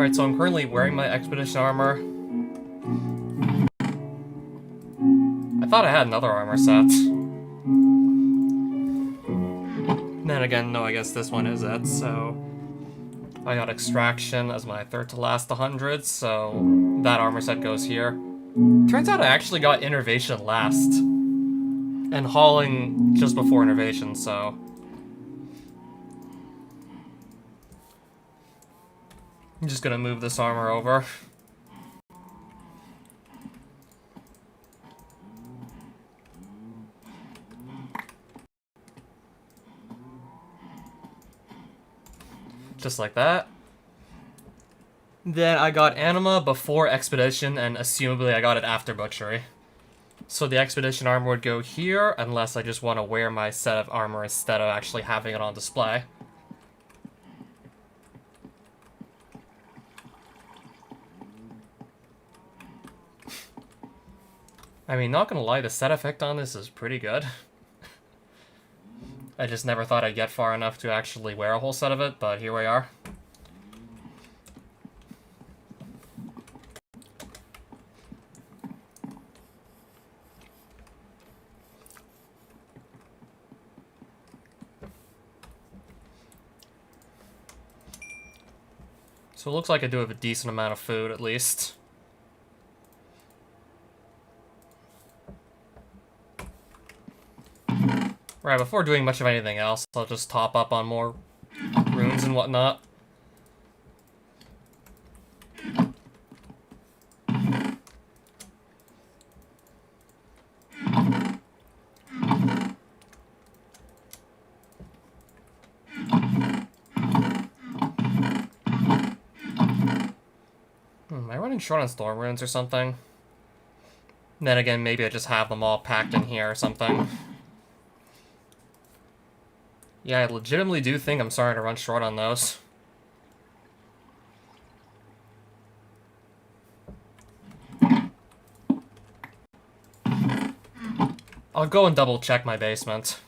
Alright, so I'm currently wearing my expedition armor. I thought I had another armor set. Then again, no, I guess this one is it, so... I got Extraction as my third to last 100, so that armor set goes here. Turns out I actually got Innervation last. And Hauling just before Innervation, so... I'm just gonna move this armor over. Just like that. Then I got Anima before Expedition, and assumably I got it after Butchery. So the Expedition armor would go here, unless I just want to wear my set of armor instead of actually having it on display. I mean, not gonna lie, the set effect on this is pretty good. I just never thought I'd get far enough to actually wear a whole set of it, but here we are. So it looks like I do have a decent amount of food, at least. Right, before doing much of anything else, I'll just top up on more runes and whatnot. Am I running short on storm runes or something? Then again, maybe I just have them all packed in here or something. Yeah, I legitimately do think I'm starting to run short on those. I'll go and double check my basement.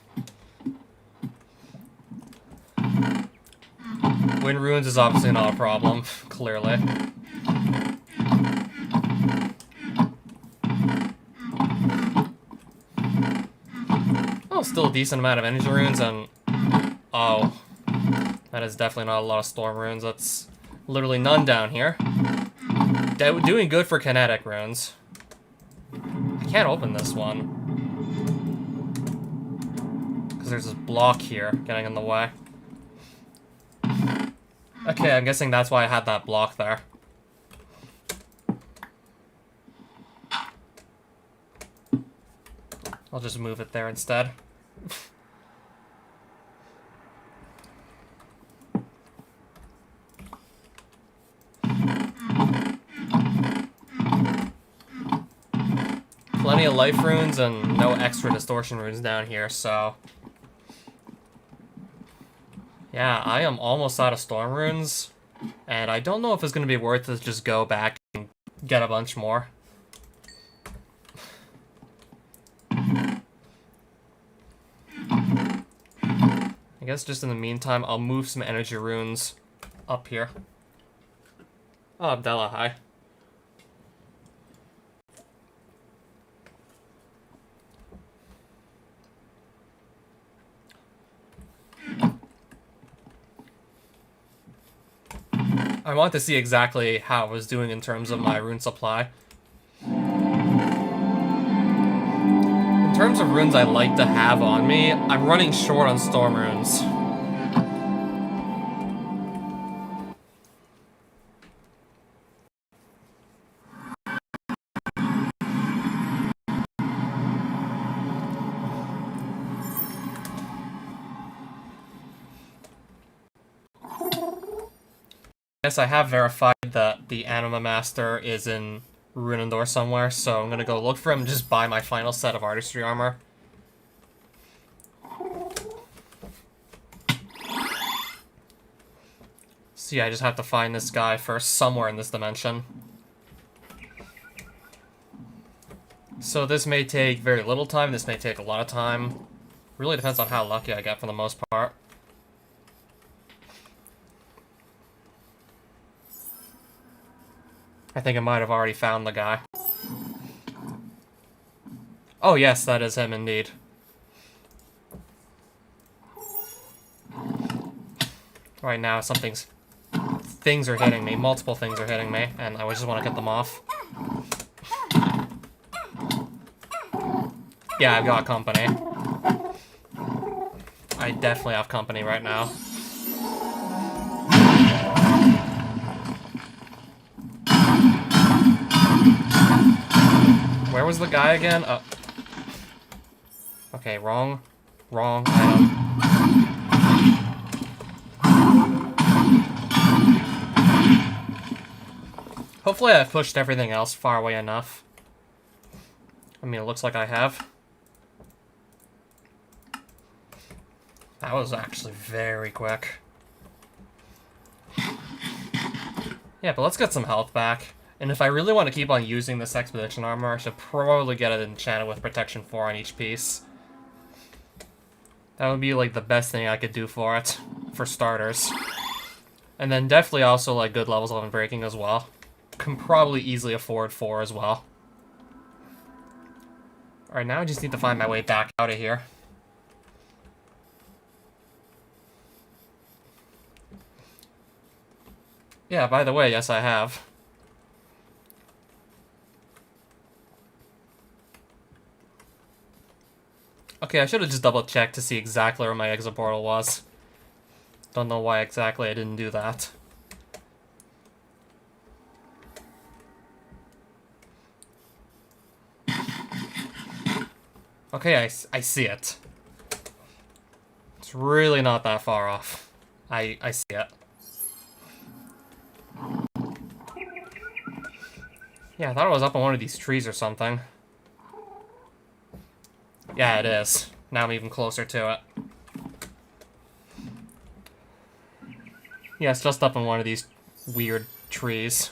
Wind runes is obviously not a problem, clearly. Oh, still a decent amount of energy runes, and... Oh. That is definitely not a lot of storm runes. That's literally none down here. Doing good for kinetic runes. I can't open this one. Because there's this block here getting in the way. Okay, I'm guessing that's why I had that block there. I'll just move it there instead. Plenty of life runes and no extra distortion runes down here, so... Yeah, I am almost out of storm runes, and I don't know if it's going to be worth it to just go back and get a bunch more. I guess just in the meantime, I'll move some energy runes up here. Oh, Abdallah, hi. I want to see exactly how I was doing in terms of my rune supply. In terms of runes I like to have on me, I'm running short on storm runes. Yes, I have verified that the Anima Master is in Runendor somewhere, so I'm gonna go look for him and just buy my final set of artistry armor. So yeah, I just have to find this guy first somewhere in this dimension. So this may take very little time, this may take a lot of time. Really depends on how lucky I get for the most part. I think I might have already found the guy. Oh yes, that is him indeed. Right now, things are hitting me. Multiple things are hitting me, and I just want to get them off. Yeah, I've got company. I definitely have company right now. Where was the guy again? Okay, wrong item. Hopefully I've pushed everything else far away enough. I mean, it looks like I have. That was actually very quick. Yeah, but let's get some health back. And if I really want to keep on using this expedition armor, I should probably get it enchanted with protection 4 on each piece. That would be like the best thing I could do for it, for starters. And then definitely also like good levels of unbreaking as well. Can probably easily afford 4 as well. Alright, now I just need to find my way back out of here. Yeah, by the way, yes I have. Okay, I should have just double-checked to see exactly where my exit portal was. Don't know why exactly I didn't do that. Okay, I see it. It's really not that far off. I see it. Yeah, I thought it was up on one of these trees or something. Yeah, it is. Now I'm even closer to it. Yeah, it's just up on one of these weird trees.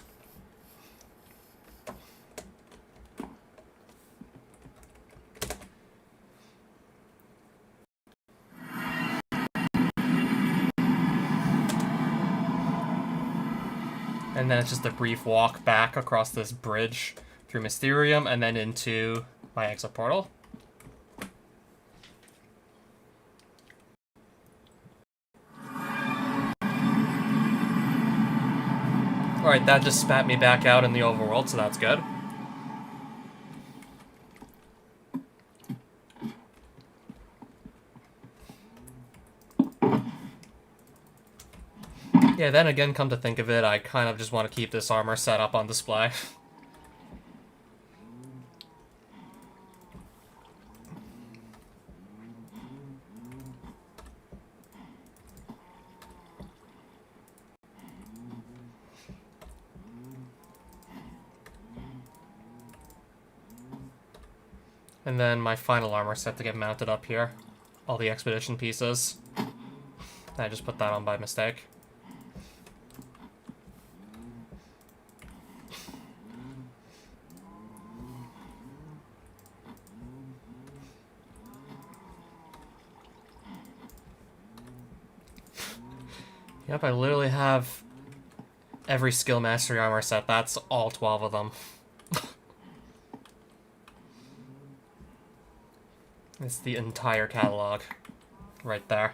And then it's just a brief walk back across this bridge through Mysterium and then into my exit portal. Alright, that just spat me back out in the overworld, so that's good. Yeah, then again, come to think of it, I kind of just want to keep this armor set up on display. And then my final armor set to get mounted up here. All the expedition pieces. I just put that on by mistake. Yep, I literally have every skill mastery armor set. That's all 12 of them. It's the entire catalog. Right there.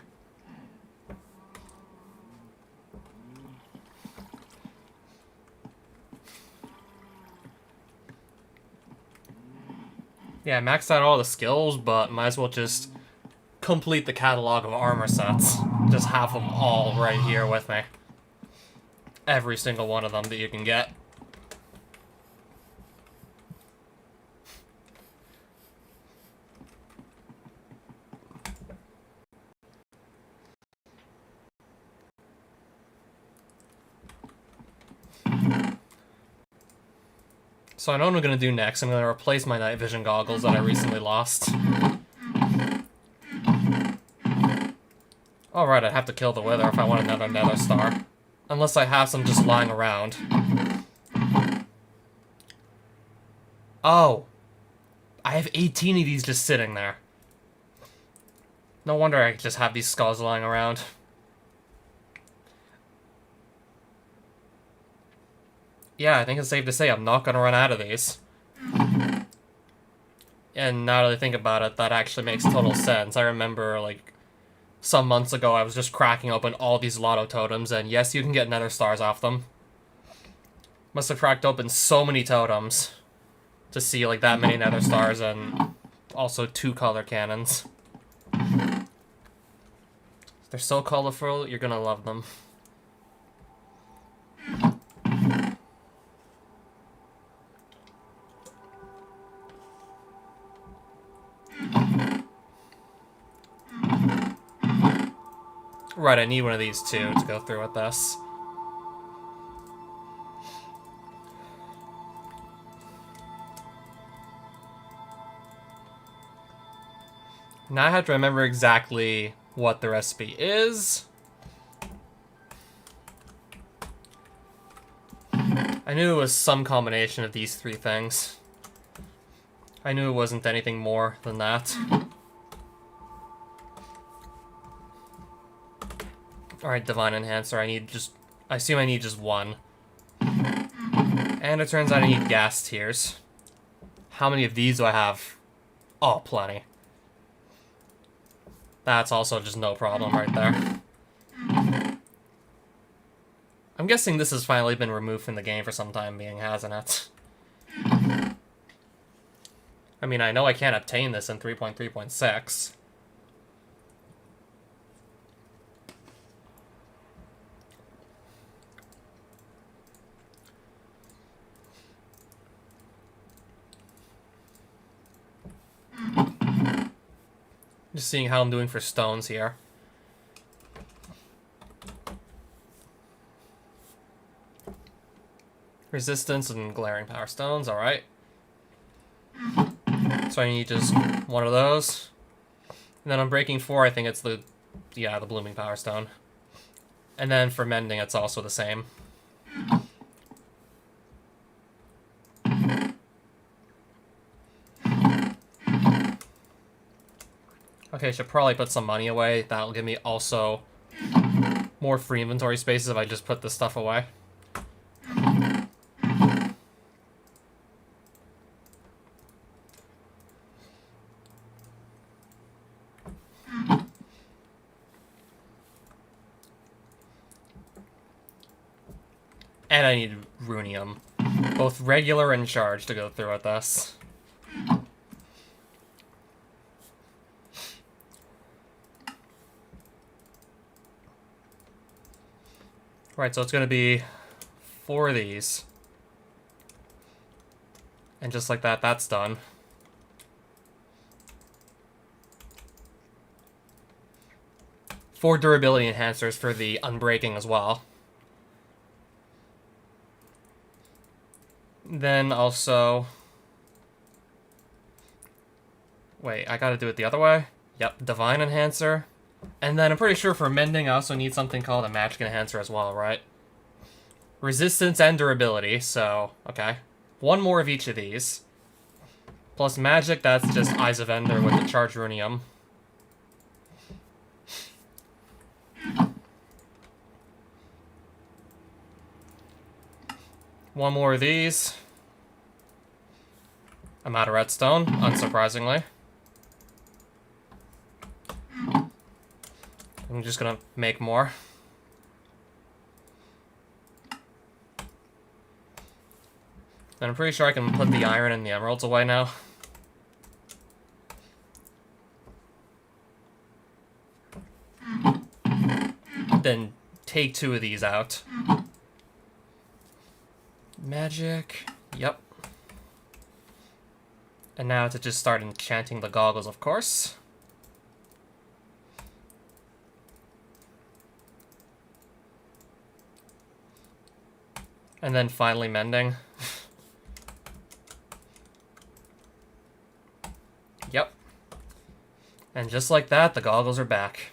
Yeah, I maxed out all the skills, but might as well just complete the catalog of armor sets. Just have them all right here with me. Every single one of them that you can get. So I know what I'm going to do next. I'm going to replace my night vision goggles that I recently lost. Alright, I'd have to kill the Wither if I want another Nether Star. Unless I have some just lying around. Oh. I have 18 of these just sitting there. No wonder I just have these skulls lying around. yeah, I think it's safe to say I'm not going to run out of these. And now that I think about it, that actually makes total sense. I remember, like, some months ago, I was just cracking open all these lotto totems, and yes, you can get nether stars off them. Must have cracked open so many totems to see, like, that many nether stars, and also 2 color cannons. They're so colorful, you're gonna love them. Right, I need one of these too to go through with this. Now I have to remember exactly what the recipe is. I knew it was some combination of these 3 things. I knew it wasn't anything more than that. Alright, Divine Enhancer, I assume I need just 1. And it turns out I need gas tiers. How many of these do I have? Oh, plenty. That's also just no problem right there. I'm guessing this has finally been removed from the game for some time being, hasn't it? I mean, I know I can't obtain this in 3.3.6. Just seeing how I'm doing for stones here. Resistance and glaring power stones, alright. So I need just 1 of those. And then on breaking 4, I think it's the blooming power stone. And then for mending, it's also the same. Okay, should probably put some money away. That'll give me also more free inventory spaces if I just put this stuff away. And I need runium. Both regular and charged to go through with this. Right, so it's going to be 4 of these. And just like that, that's done. Four durability enhancers for the unbreaking as well. Then also... Wait, I gotta do it the other way? Yep, Divine Enhancer. And then I'm pretty sure for mending I also need something called a Magic Enhancer as well, right? Resistance and durability, so... Okay. 1 more of each of these. Plus magic, that's just Eyes of Ender with the Charged Runium. One more of these. I'm out of redstone, unsurprisingly. I'm just gonna make more. And I'm pretty sure I can put the iron and the emeralds away now. Then take 2 of these out. Magic. Yep. And now to just start enchanting the goggles, of course. And then finally mending. Yep. And just like that, the goggles are back.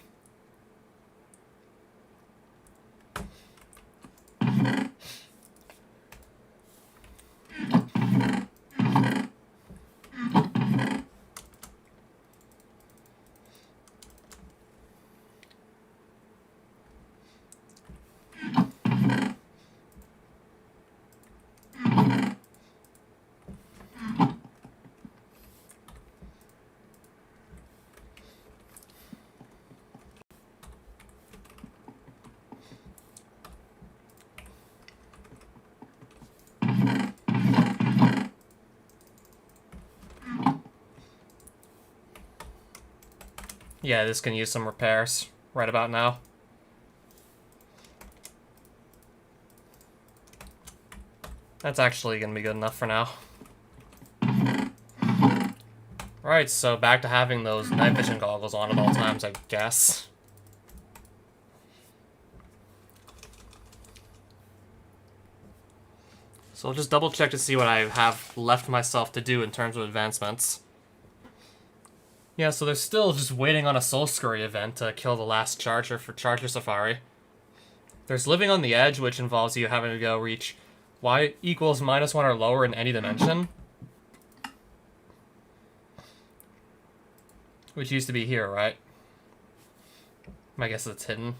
Yeah, this can use some repairs right about now. That's actually going to be good enough for now. Alright, so back to having those night vision goggles on at all times, I guess. So I'll just double check to see what I have left myself to do in terms of advancements. Yeah, so they're still just waiting on a Soul Scurry event to kill the last Charger for Charger Safari. There's Living on the Edge, which involves you having to go reach y equals -1 or lower in any dimension. Which used to be here, right? I guess it's hidden.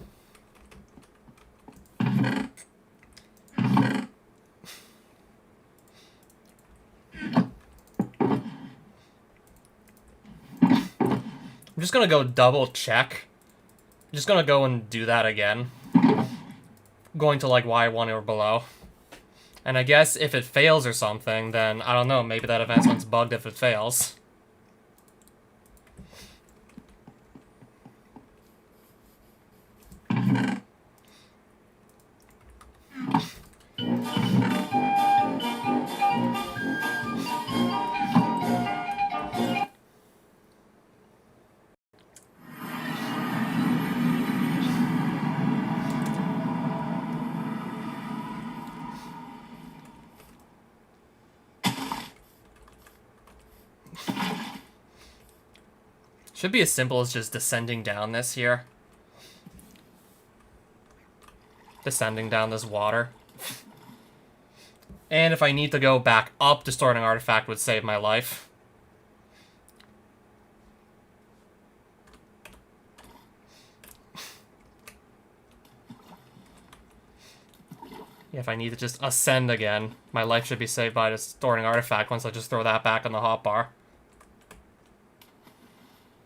I'm just gonna go double check. I'm just gonna go and do that again. Going to like Y1 or below. And I guess if it fails or something, then I don't know, maybe that advancement's bugged if it fails. Should be as simple as just descending down this here. Descending down this water. And if I need to go back up to store an artifact would save my life. Yeah, if I need to just ascend again, my life should be saved by just storing an artifact once I just throw that back in the hotbar.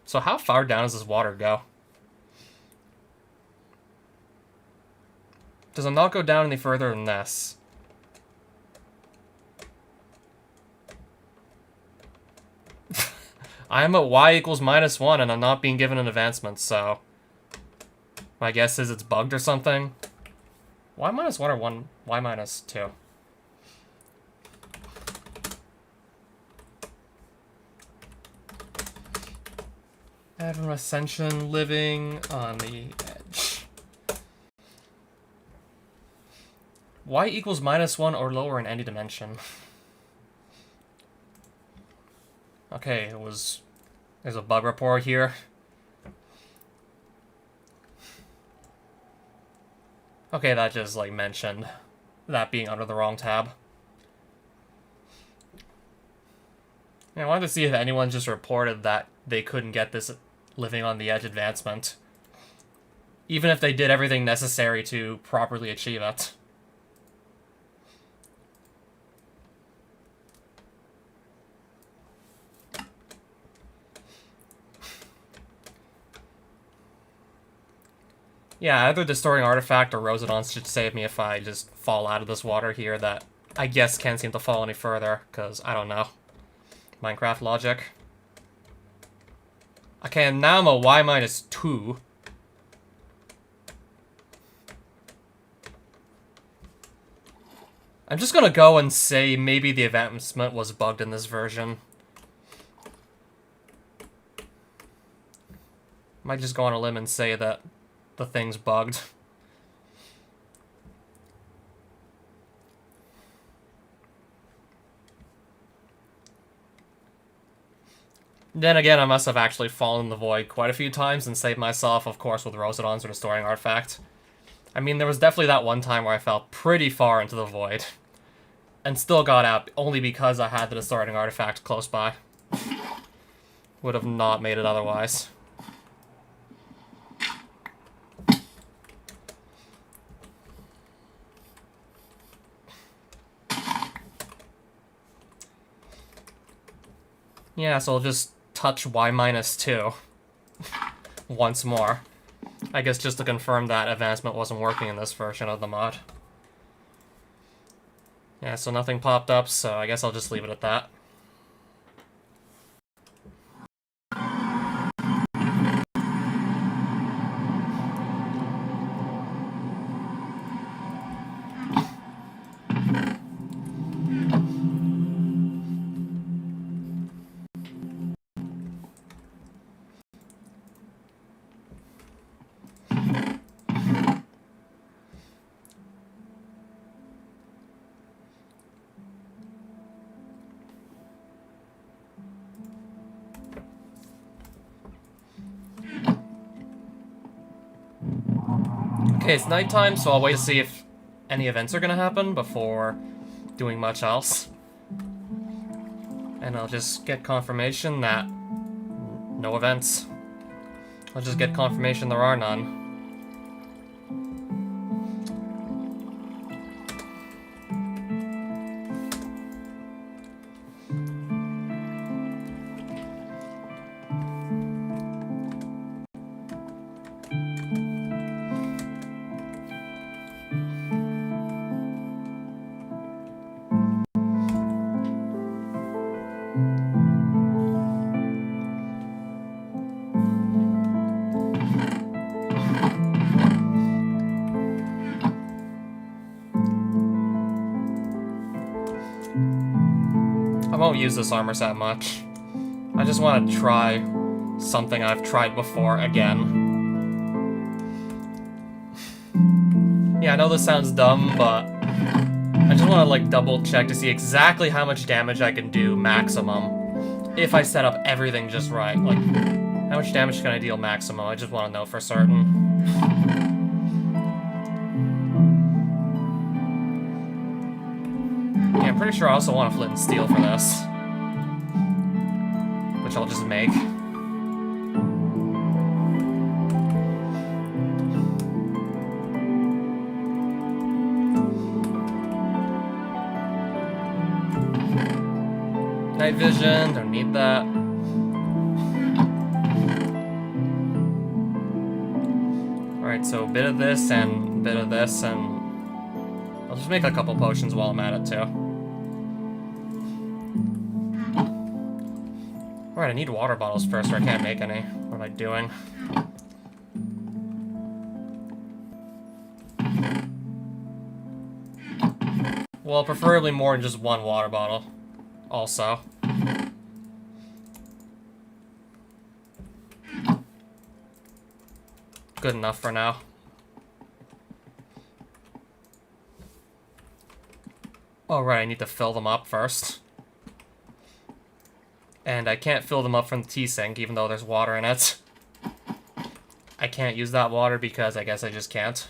So how far down does this water go? Does it not go down any further than this? I am at y equals -1 and I'm not being given an advancement, so... my guess is it's bugged or something. Y -1 or y -2? Add from Ascension, Living on the Edge. Y equals -1 or lower in any dimension. Okay, there's a bug report here. Okay, that just, like, mentioned that being under the wrong tab. Yeah, I wanted to see if anyone just reported that they couldn't get this Living on the Edge advancement. Even if they did everything necessary to properly achieve it. Yeah, either Distorting Artifact or Rosedons should save me if I just fall out of this water here that I guess can't seem to fall any further, because I don't know. Minecraft logic. Okay, and now I'm a y -2. I'm just gonna go and say maybe the advancement was bugged in this version. Might just go on a limb and say that the thing's bugged. Then again, I must have actually fallen in the void quite a few times and saved myself, of course, with Rosedons or Distorting Artifact. I mean, there was definitely that one time where I fell pretty far into the void. And still got out, only because I had the Distorting Artifact close by. Would have not made it otherwise. Yeah, so I'll just touch y -2 once more. I guess just to confirm that advancement wasn't working in this version of the mod. Yeah, so nothing popped up, so I guess I'll just leave it at that. Okay, it's nighttime, so I'll wait to see if any events are gonna happen before doing much else. And I'll just get confirmation that no events. I'll just get confirmation there are none. I won't use this armor set much. I just want to try something I've tried before again. Yeah, I know this sounds dumb, but I just want to like double check to see exactly how much damage I can do maximum if I set up everything just right. Like, how much damage can I deal maximum? I just want to know for certain. Yeah, I'm pretty sure I also want a flint and steel for this, which I'll just make. Night vision, don't need that. Alright, so a bit of this and a bit of this, and I'll just make a couple potions while I'm at it too. Alright, I need water bottles first or I can't make any. What am I doing? Well, preferably more than just one water bottle. Also. Good enough for now. Oh, right, I need to fill them up first. And I can't fill them up from the tea sink, even though there's water in it. I can't use that water because I guess I just can't.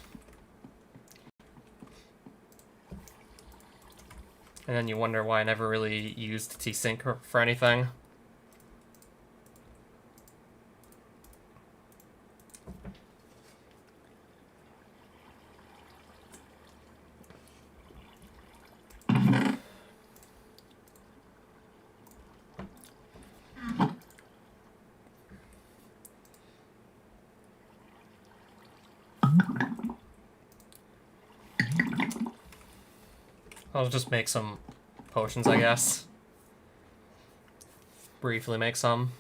And then you wonder why I never really used the tea sink for anything. I'll just make some potions, I guess. Briefly make some.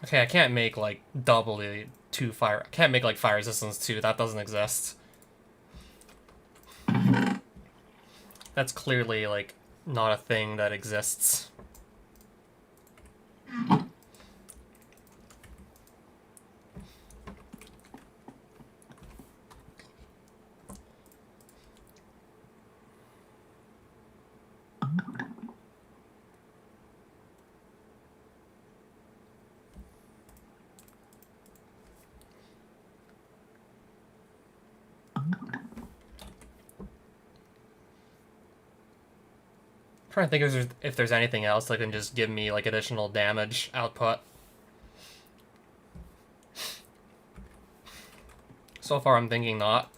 Okay, I can't make, like, double the 2 fire... I can't make, like, fire resistance 2. That doesn't exist. That's clearly, like, not a thing that exists. Trying to think if there's anything else that can just give me like additional damage output. So far I'm thinking not.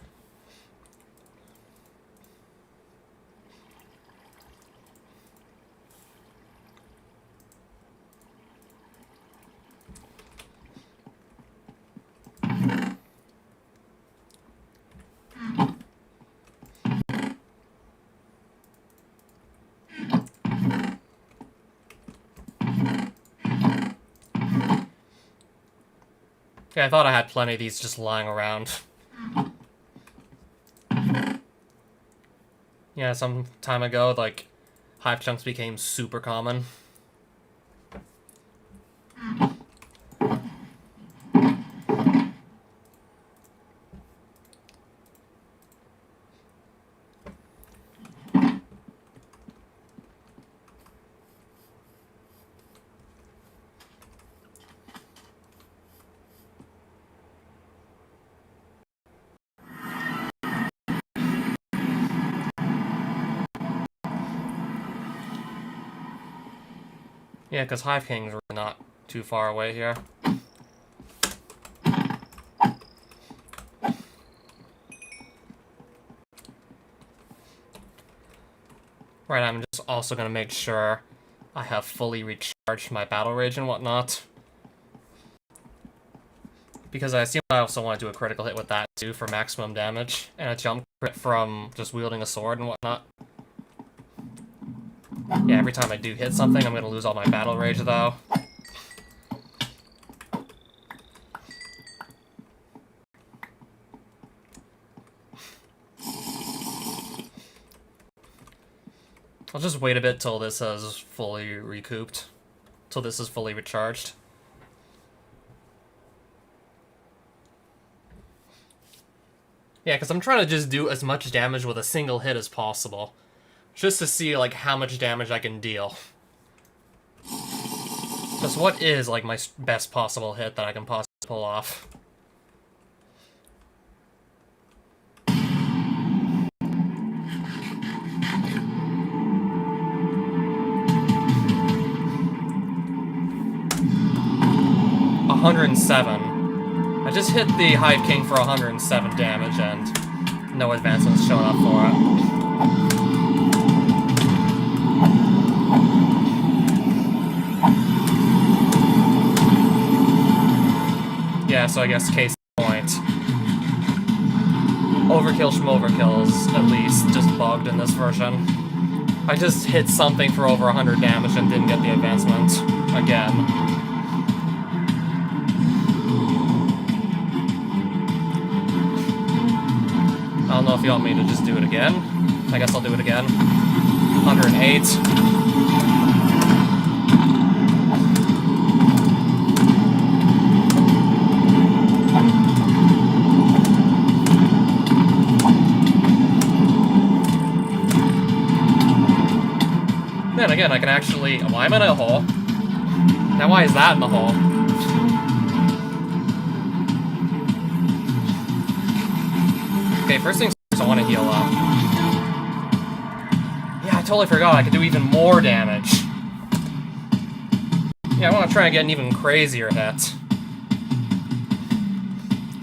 Yeah, I thought I had plenty of these just lying around. Yeah, some time ago, like, hive chunks became super common. Yeah, because Hive King's really not too far away here. Right, I'm just also going to make sure I have fully recharged my Battle Rage and whatnot. Because I assume I also want to do a critical hit with that too for maximum damage, and a jump crit from just wielding a sword and whatnot. Yeah, every time I do hit something, I'm going to lose all my Battle Rage though. I'll just wait a bit till this is fully recouped. Till this is fully recharged. Yeah, because I'm trying to just do as much damage with a single hit as possible. Just to see, like, how much damage I can deal. Just what is, like, my best possible hit that I can possibly pull off? $107. I just hit the Hive King for 107 damage and no advancements showing up for it. Yeah, so I guess case in point. Overkill schmoverkills, at least, just bugged in this version. I just hit something for over 100 damage and didn't get the advancement again. I don't know if you want me to just do it again. I guess I'll do it again. 108. Then again, I can actually... Why am I in a hole? Now why is that in the hole? Okay, first things first, I want to heal up. Yeah, I totally forgot I could do even more damage. Yeah, I want to try and get an even crazier hit.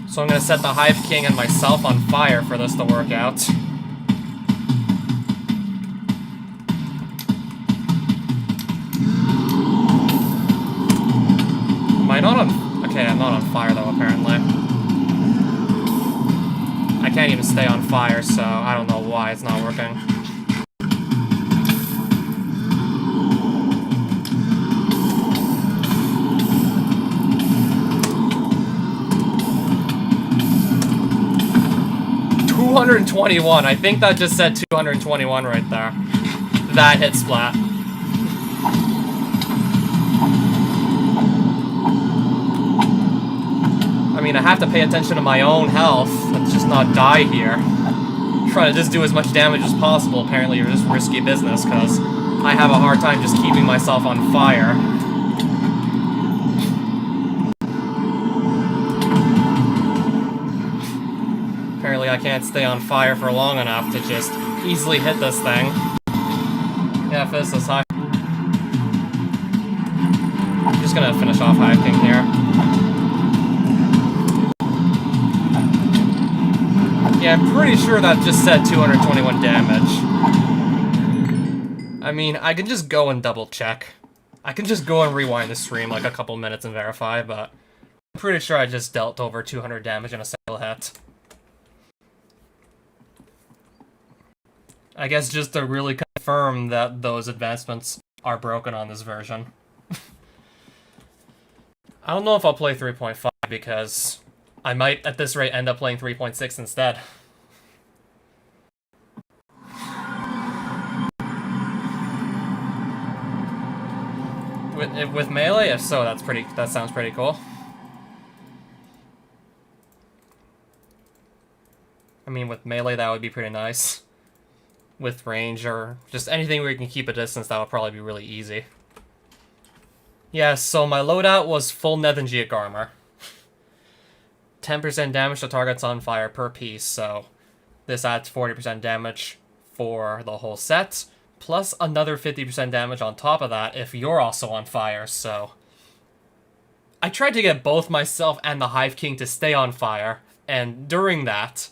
So I'm going to set the Hive King and myself on fire for this to work out. Am I not on... Okay, I'm not on fire though, apparently. I can't even stay on fire, so I don't know why it's not working. $221. I think that just said 221 right there. That hit splat. I mean, I have to pay attention to my own health. Let's just not die here. Try to just do as much damage as possible. Apparently, you're just risky business, because I have a hard time just keeping myself on fire. Apparently, I can't stay on fire for long enough to just easily hit this thing. Yeah, if this is high. I'm just gonna finish off Hive King here. Yeah, I'm pretty sure that just said 221 damage. I mean, I can just go and double check. I can just go and rewind the stream like a couple minutes and verify, but I'm pretty sure I just dealt over 200 damage in a single hit. I guess just to really confirm that those advancements are broken on this version. I don't know if I'll play 3.5 because I might, at this rate, end up playing 3.6 instead. With melee? If so, that sounds pretty cool. I mean, with melee, that would be pretty nice. With range, or just anything where you can keep a distance, that would probably be really easy. Yeah, so my loadout was full Nethengic armor. 10% damage to targets on fire per piece, so this adds 40% damage for the whole set, plus another 50% damage on top of that if you're also on fire, so... I tried to get both myself and the Hive King to stay on fire, and during that,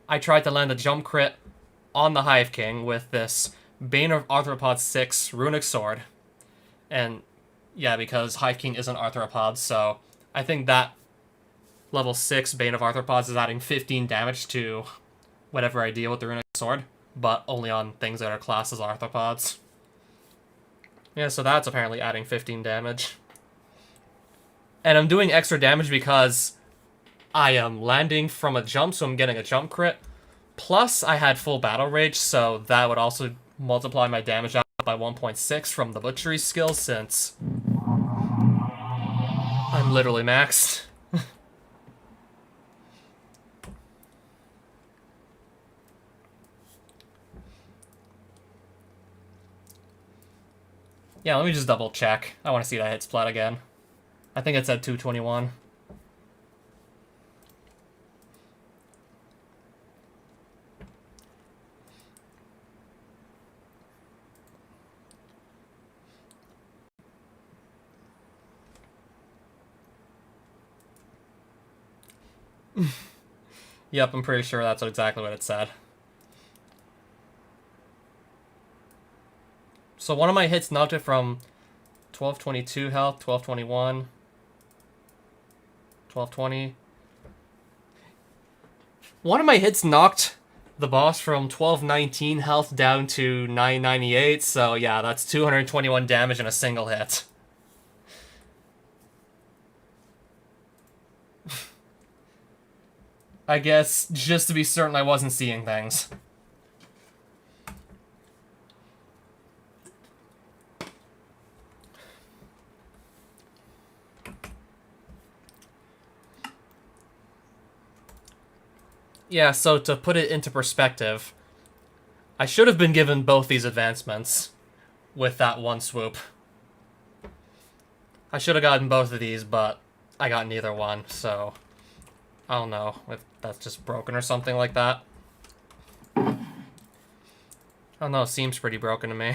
I tried to land a jump crit on the Hive King with this Bane of Arthropod 6 Runic Sword. And yeah, because Hive King isn't Arthropod, so I think that level 6 Bane of Arthropods is adding 15 damage to whatever I deal with the Runic Sword, but only on things that are classed as Arthropods. Yeah, so that's apparently adding 15 damage. And I'm doing extra damage because I am landing from a jump, so I'm getting a jump crit. Plus, I had full battle rage, so that would also multiply my damage out by 1.6 from the butchery skill, since I'm literally maxed. Yeah, let me just double check. I want to see that hit splat again. I think it's at 221. Yep, I'm pretty sure that's exactly what it said. So one of my hits knocked it from 1222 health, 1221, 1220. One of my hits knocked the boss from 1219 health down to 998, so yeah, that's 221 damage in a single hit. I guess just to be certain I wasn't seeing things. Yeah, so to put it into perspective, I should have been given both these advancements with that one swoop. I should have gotten both of these, but I got neither one, so I don't know if that's just broken or something like that. I don't know, it seems pretty broken to me.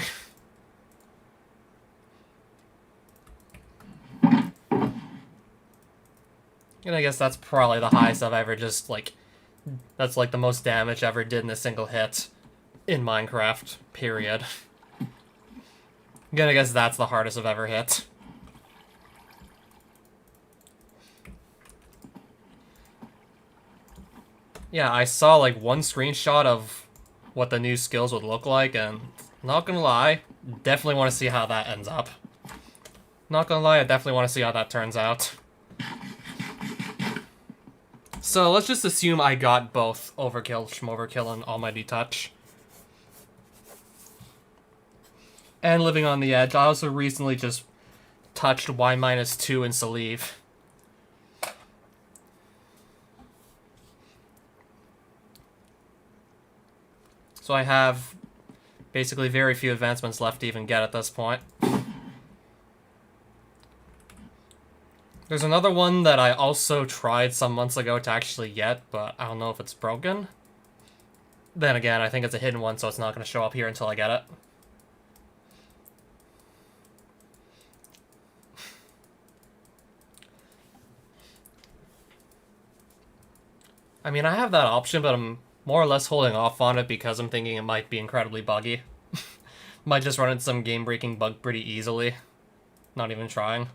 And I guess that's probably the highest I've ever just, like, that's like the most damage I ever did in a single hit in Minecraft, period. Again, I guess that's the hardest I've ever hit. Yeah, I saw like one screenshot of what the new skills would look like, and not gonna lie, definitely want to see how that ends up. Not gonna lie, I definitely want to see how that turns out. So let's just assume I got both Overkill, Schmoverkill, and Almighty Touch. And Living on the Edge, I also recently just touched Y-2 in Salive. So I have basically very few advancements left to even get at this point. There's another one that I also tried some months ago to actually get, but I don't know if it's broken. Then again, I think it's a hidden one, so it's not going to show up here until I get it. I mean, I have that option, but I'm more or less holding off on it because I'm thinking it might be incredibly buggy. Might just run into some game-breaking bug pretty easily. Not even trying.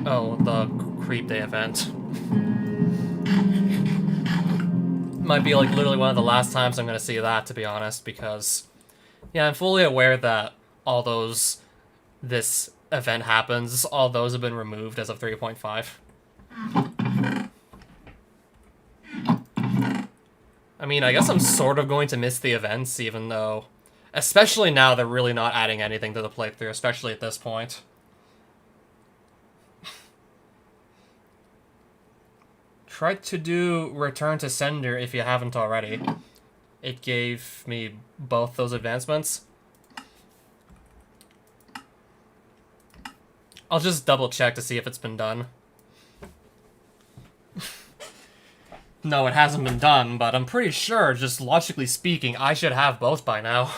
Oh, the Creep Day event. Might be like literally one of the last times I'm gonna see that, to be honest, because yeah, I'm fully aware that this event happens, all those have been removed as of 3.5. I mean, I guess I'm sort of going to miss the events, even though... Especially now, they're really not adding anything to the playthrough, especially at this point. Try to do Return to Sender if you haven't already. It gave me both those advancements. I'll just double check to see if it's been done. No, it hasn't been done, but I'm pretty sure, just logically speaking, I should have both by now.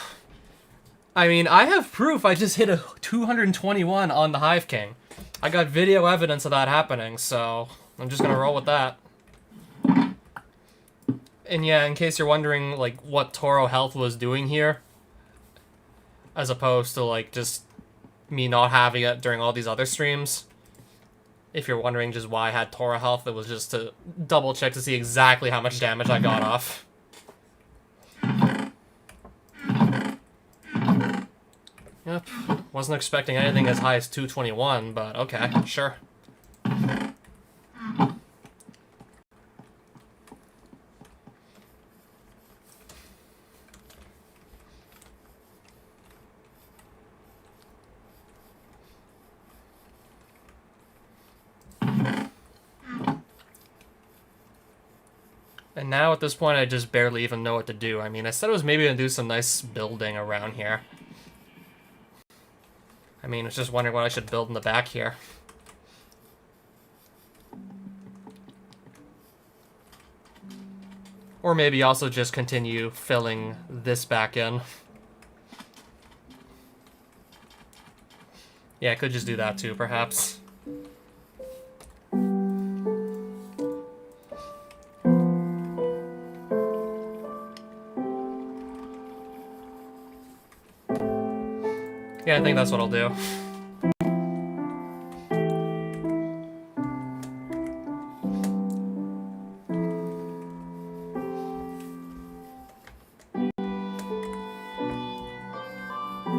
I mean, I have proof I just hit a 221 on the Hive King. I got video evidence of that happening, so I'm just gonna roll with that. And yeah, in case you're wondering, like, what Toro Health was doing here, as opposed to, like, just me not having it during all these other streams, if you're wondering just why I had Toro Health, it was just to double check to see exactly how much damage I got off. Yep, wasn't expecting anything as high as 221, but okay, sure. And now at this point, I just barely even know what to do. I mean, I said I was maybe gonna do some nice building around here. I mean, I was just wondering what I should build in the back here. Or maybe also just continue filling this back in. Yeah, I could just do that too, perhaps. Yeah, I think that's what I'll do.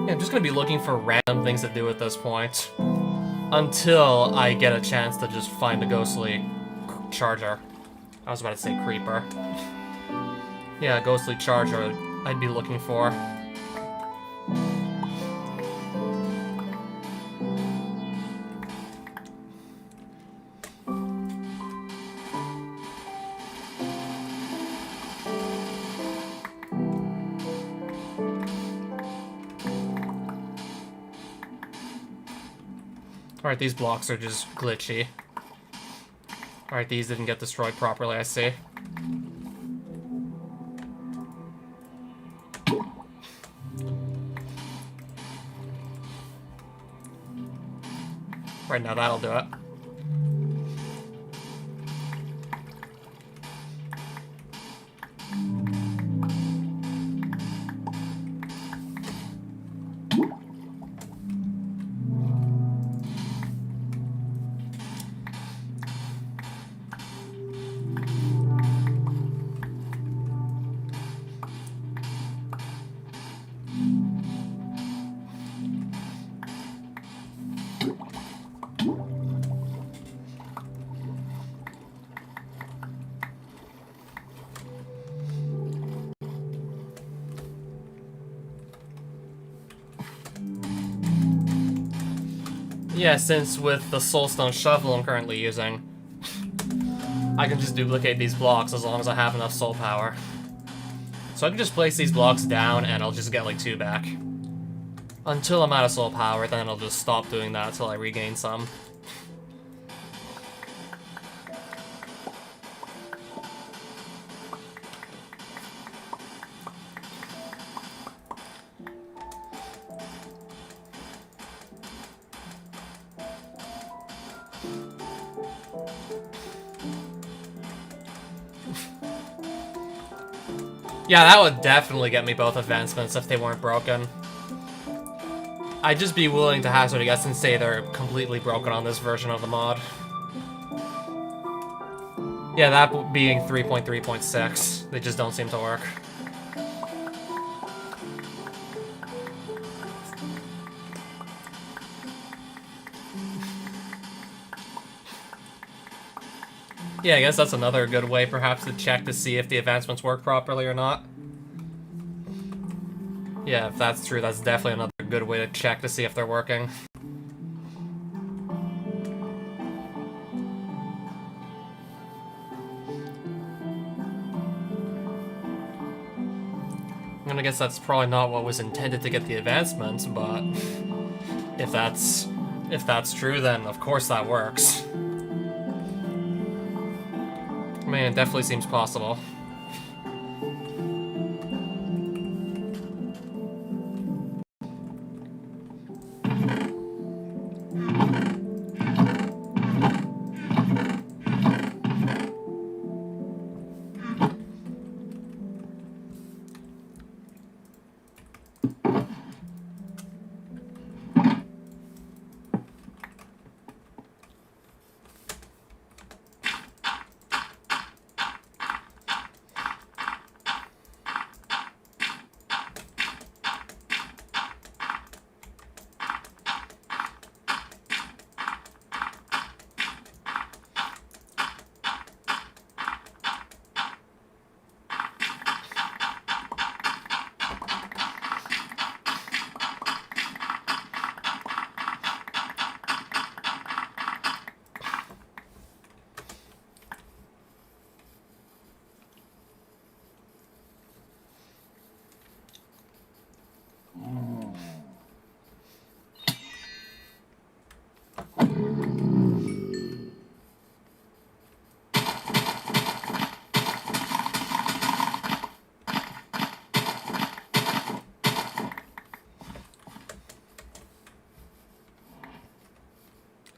Yeah, I'm just gonna be looking for random things to do at this point. Until I get a chance to just find a ghostly charger. I was about to say creeper. Yeah, ghostly charger I'd be looking for. Alright, these blocks are just glitchy. Alright, these didn't get destroyed properly, I see. Right, now that'll do it. Yeah, since with the soulstone shovel I'm currently using, I can just duplicate these blocks as long as I have enough soul power. So I can just place these blocks down and I'll just get like 2 back. Until I'm out of soul power, then I'll just stop doing that until I regain some. Yeah, that would definitely get me both advancements if they weren't broken. I'd just be willing to hazard a guess and say they're completely broken on this version of the mod. Yeah, that being 3.3.6. They just don't seem to work. Yeah, I guess that's another good way, perhaps, to check to see if the advancements work properly or not. Yeah, if that's true, that's definitely another good way to check to see if they're working. And I guess that's probably not what was intended to get the advancements, but if that's true, then of course that works. I mean, it definitely seems possible.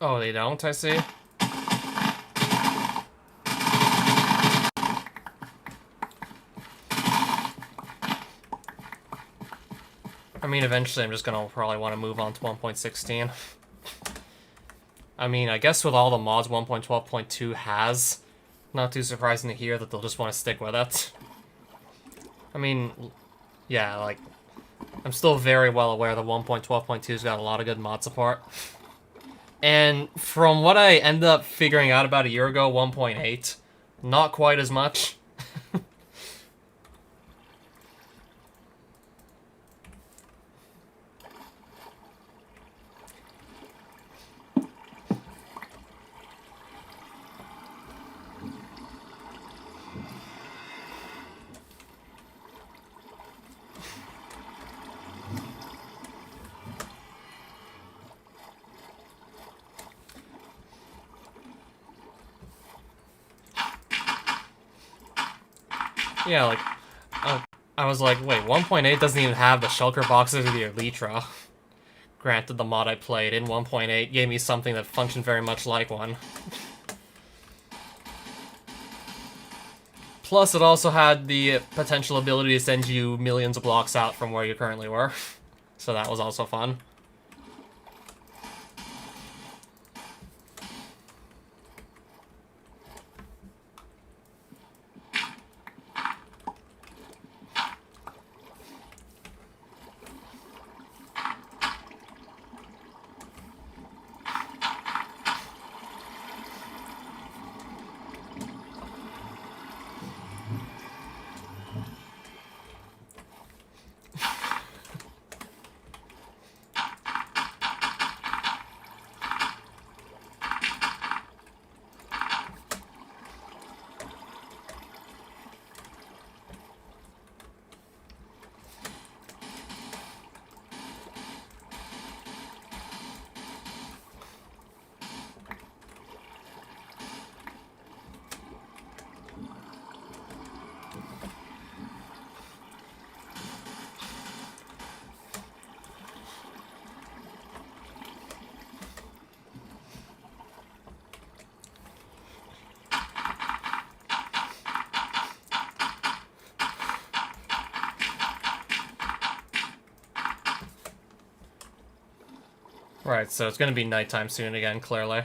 Oh, they don't, I see. I mean, eventually I'm just gonna probably want to move on to 1.16. I mean, I guess with all the mods 1.12.2 has, not too surprising to hear that they'll just want to stick with it. I mean, yeah, like, I'm still very well aware that 1.12.2's got a lot of good mod support. And from what I ended up figuring out about a year ago, 1.8, not quite as much. Yeah, like, I was like, wait, 1.8 doesn't even have the shulker boxes or the elytra. Granted, the mod I played in 1.8 gave me something that functioned very much like one. Plus, it also had the potential ability to send you millions of blocks out from where you currently were. So that was also fun. Right, so it's gonna be nighttime soon again, clearly.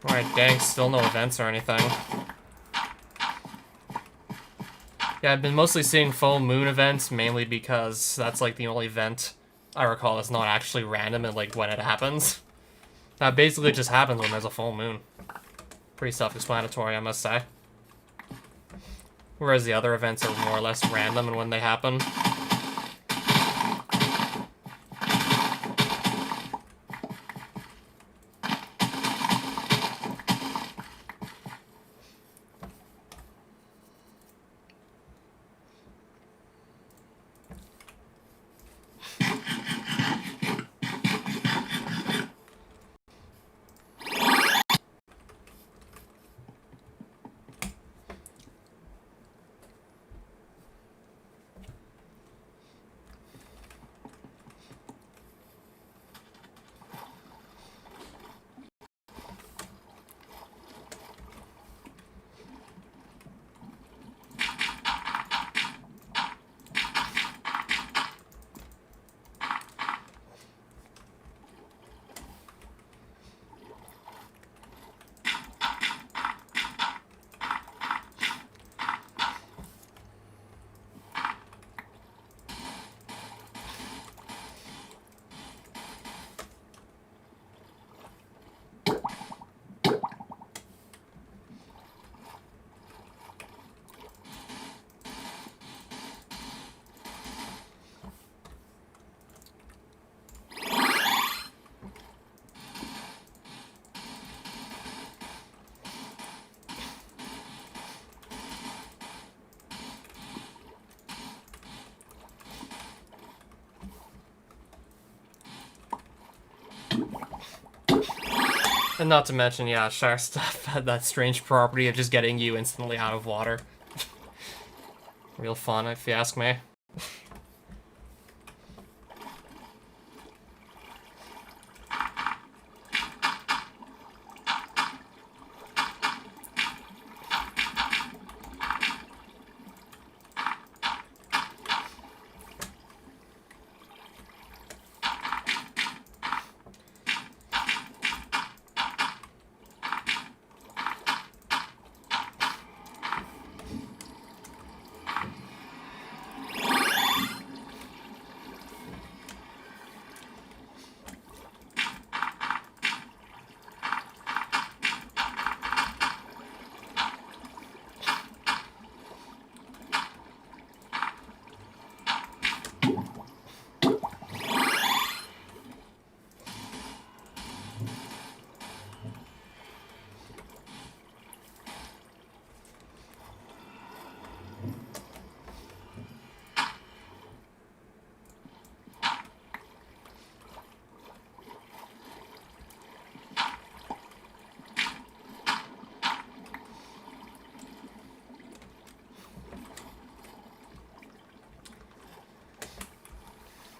Alright, dang, still no events or anything. Yeah, I've been mostly seeing full moon events, mainly because that's like the only event I recall that's not actually random and like when it happens. That basically just happens when there's a full moon. Pretty self-explanatory, I must say. Whereas the other events are more or less random and when they happen. And not to mention, yeah, shark stuff had that strange property of just getting you instantly out of water. Real fun, if you ask me.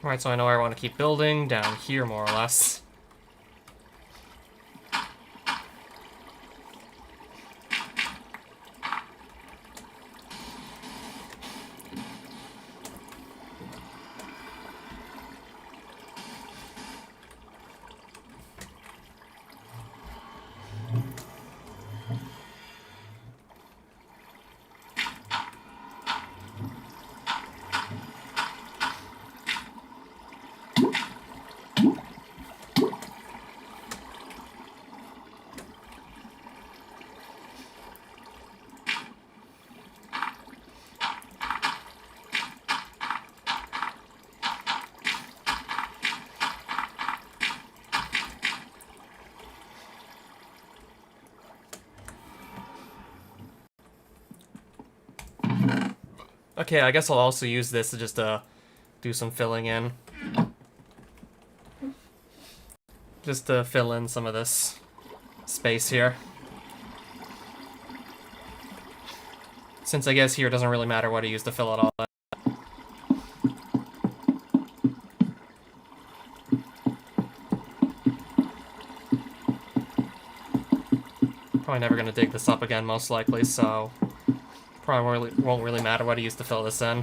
Alright, so I know where I want to keep building, down here more or less. Okay, I guess I'll also use this to just do some filling in. Just to fill in some of this space here. Since I guess here it doesn't really matter what I use to fill it all in. Probably never gonna dig this up again, most likely, so probably won't really matter what I use to fill this in.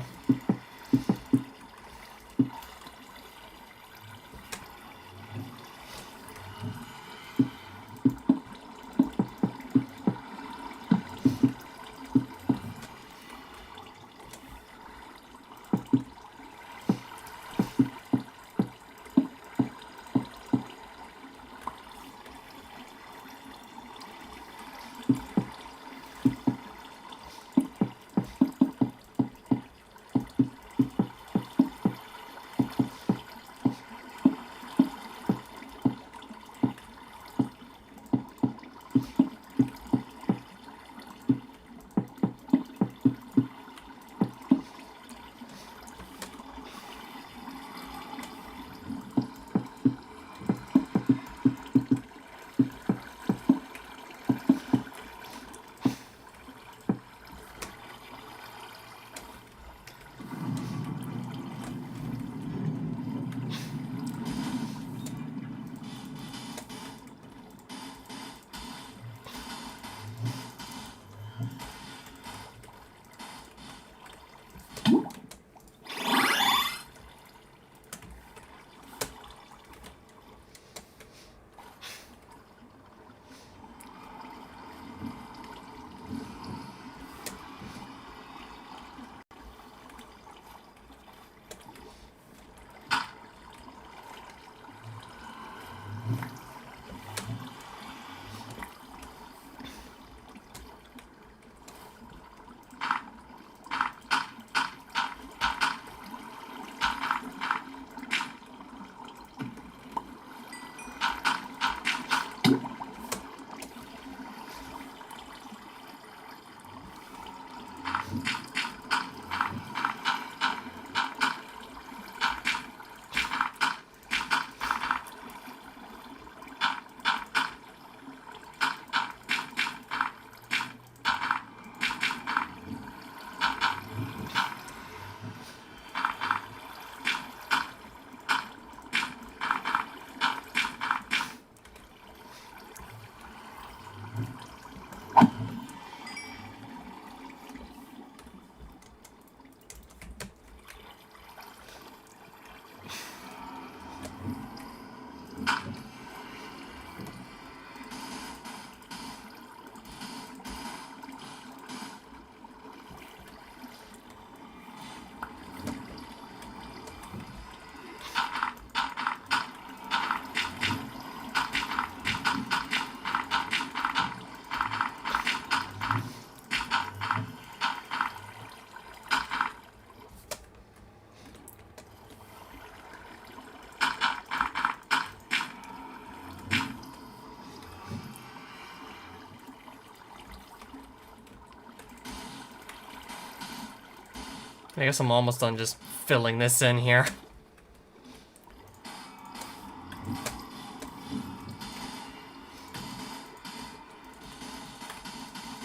I guess I'm almost done just filling this in here.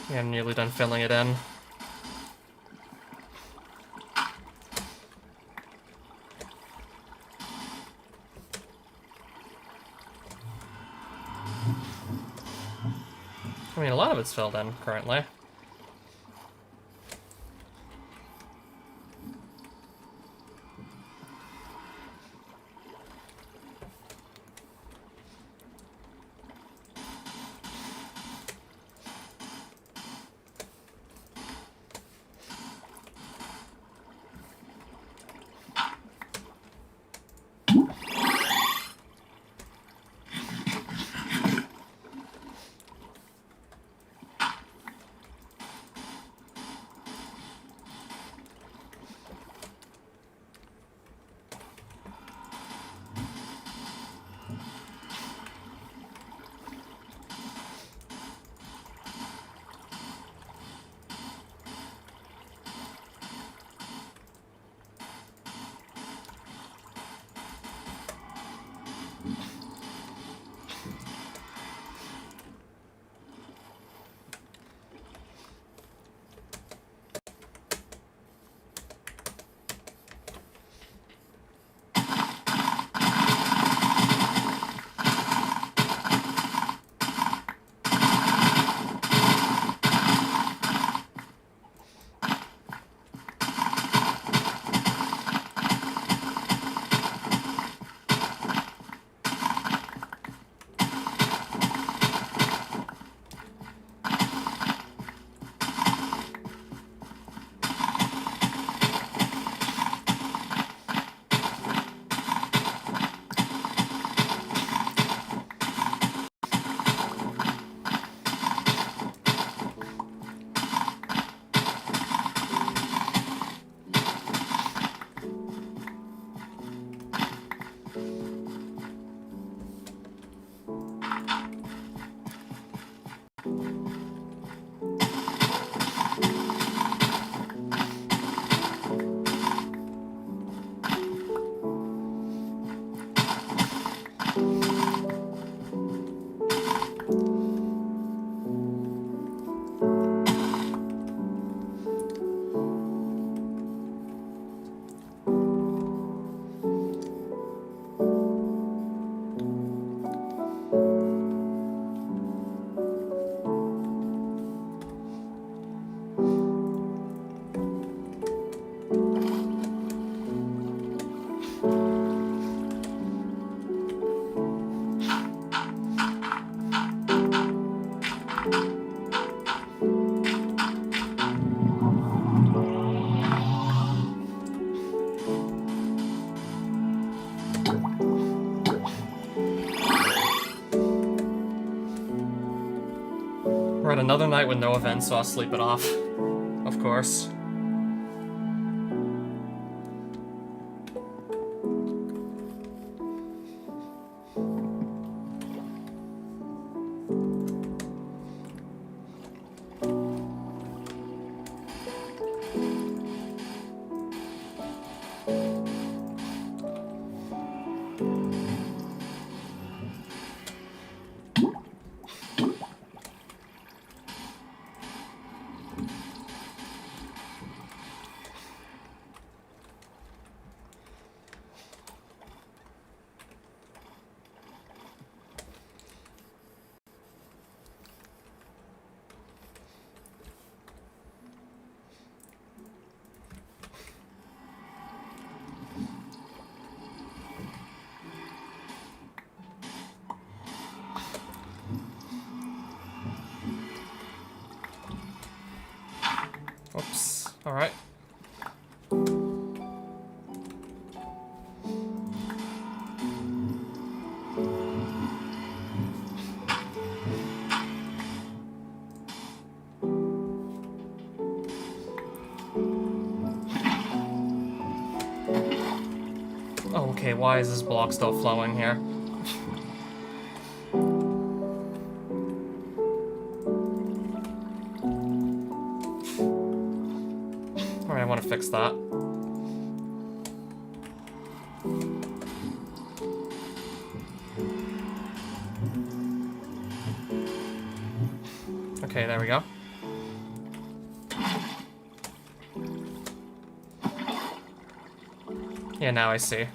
Yeah, I'm nearly done filling it in. I mean, a lot of it's filled in currently. We're at another night with no events, so I'll sleep it off. Of course. Oops. Alright. Oh, okay, why is this block still flowing here? Alright, I want to fix that. Okay, there we go. Yeah, now I see.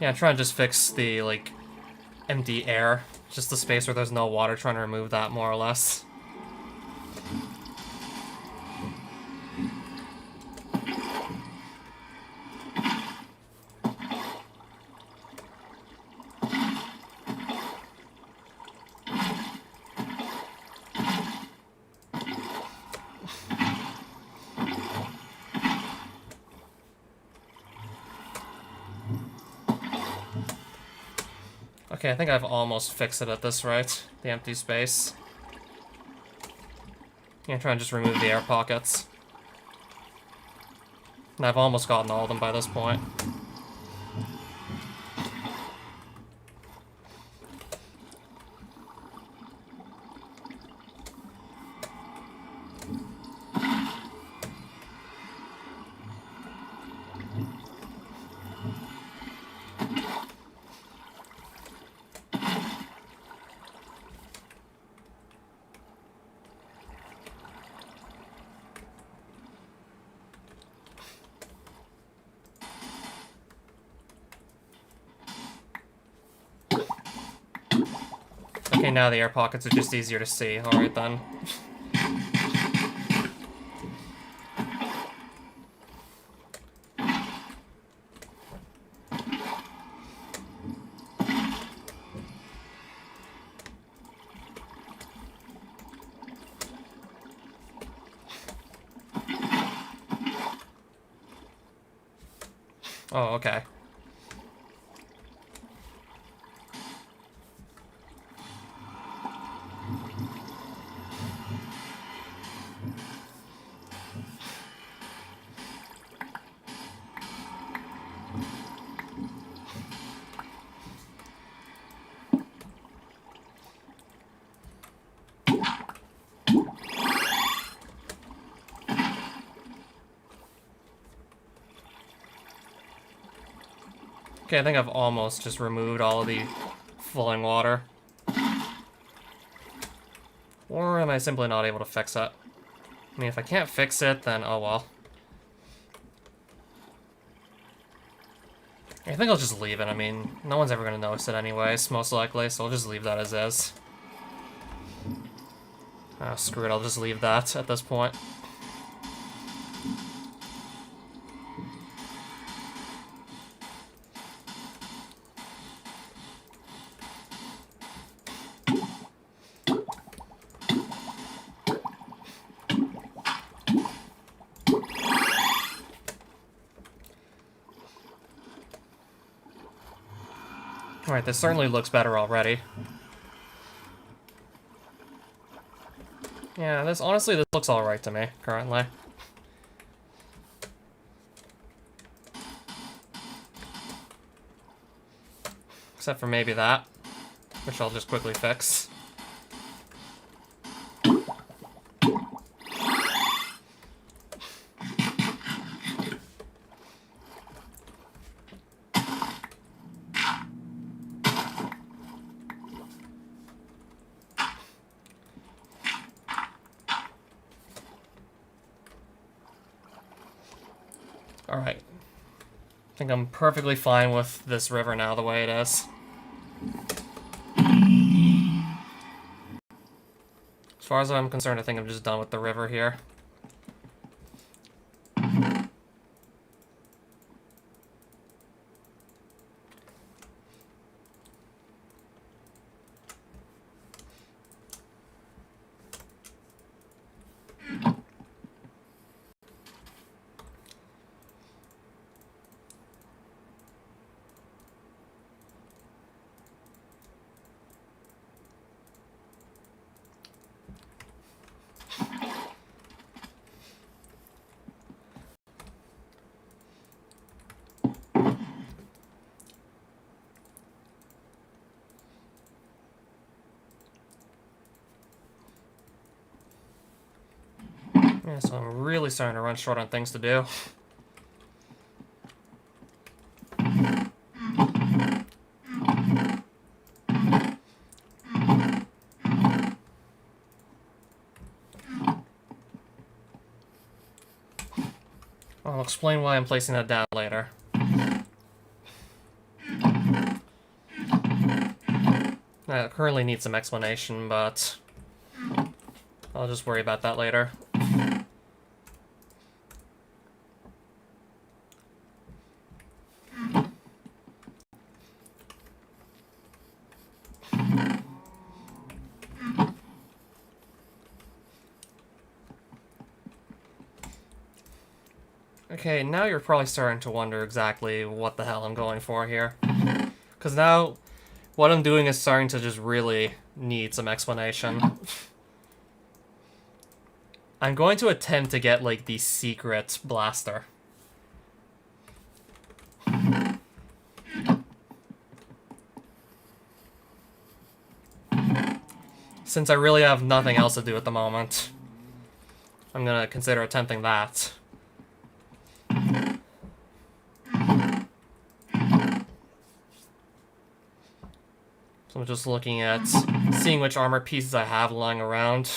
Yeah, I'm trying to just fix the, like, empty air. Just the space where there's no water, trying to remove that more or less. Okay, I think I've almost fixed it at this rate. The empty space. Yeah, try and just remove the air pockets. And I've almost gotten all of them by this point. Okay, now the air pockets are just easier to see. Alright then. Oh, okay. Okay, I think I've almost just removed all of the flowing water. Or am I simply not able to fix it? I mean, if I can't fix it, then oh well. I think I'll just leave it. I mean, no one's ever going to notice it anyways, most likely, so I'll just leave that as is. Oh, screw it, I'll just leave that at this point. Alright, this certainly looks better already. Yeah, this looks alright to me, currently. Except for maybe that, which I'll just quickly fix. Alright. I think I'm perfectly fine with this river now the way it is. As far as I'm concerned, I think I'm just done with the river here. Yeah, so I'm really starting to run short on things to do. I'll explain why I'm placing that down later. I currently need some explanation, but I'll just worry about that later. Okay, now you're probably starting to wonder exactly what the hell I'm going for here. Because now, what I'm doing is starting to just really need some explanation. I'm going to attempt to get, like, the secret blaster. Since I really have nothing else to do at the moment, I'm gonna consider attempting that. So I'm just looking at seeing which armor pieces I have lying around.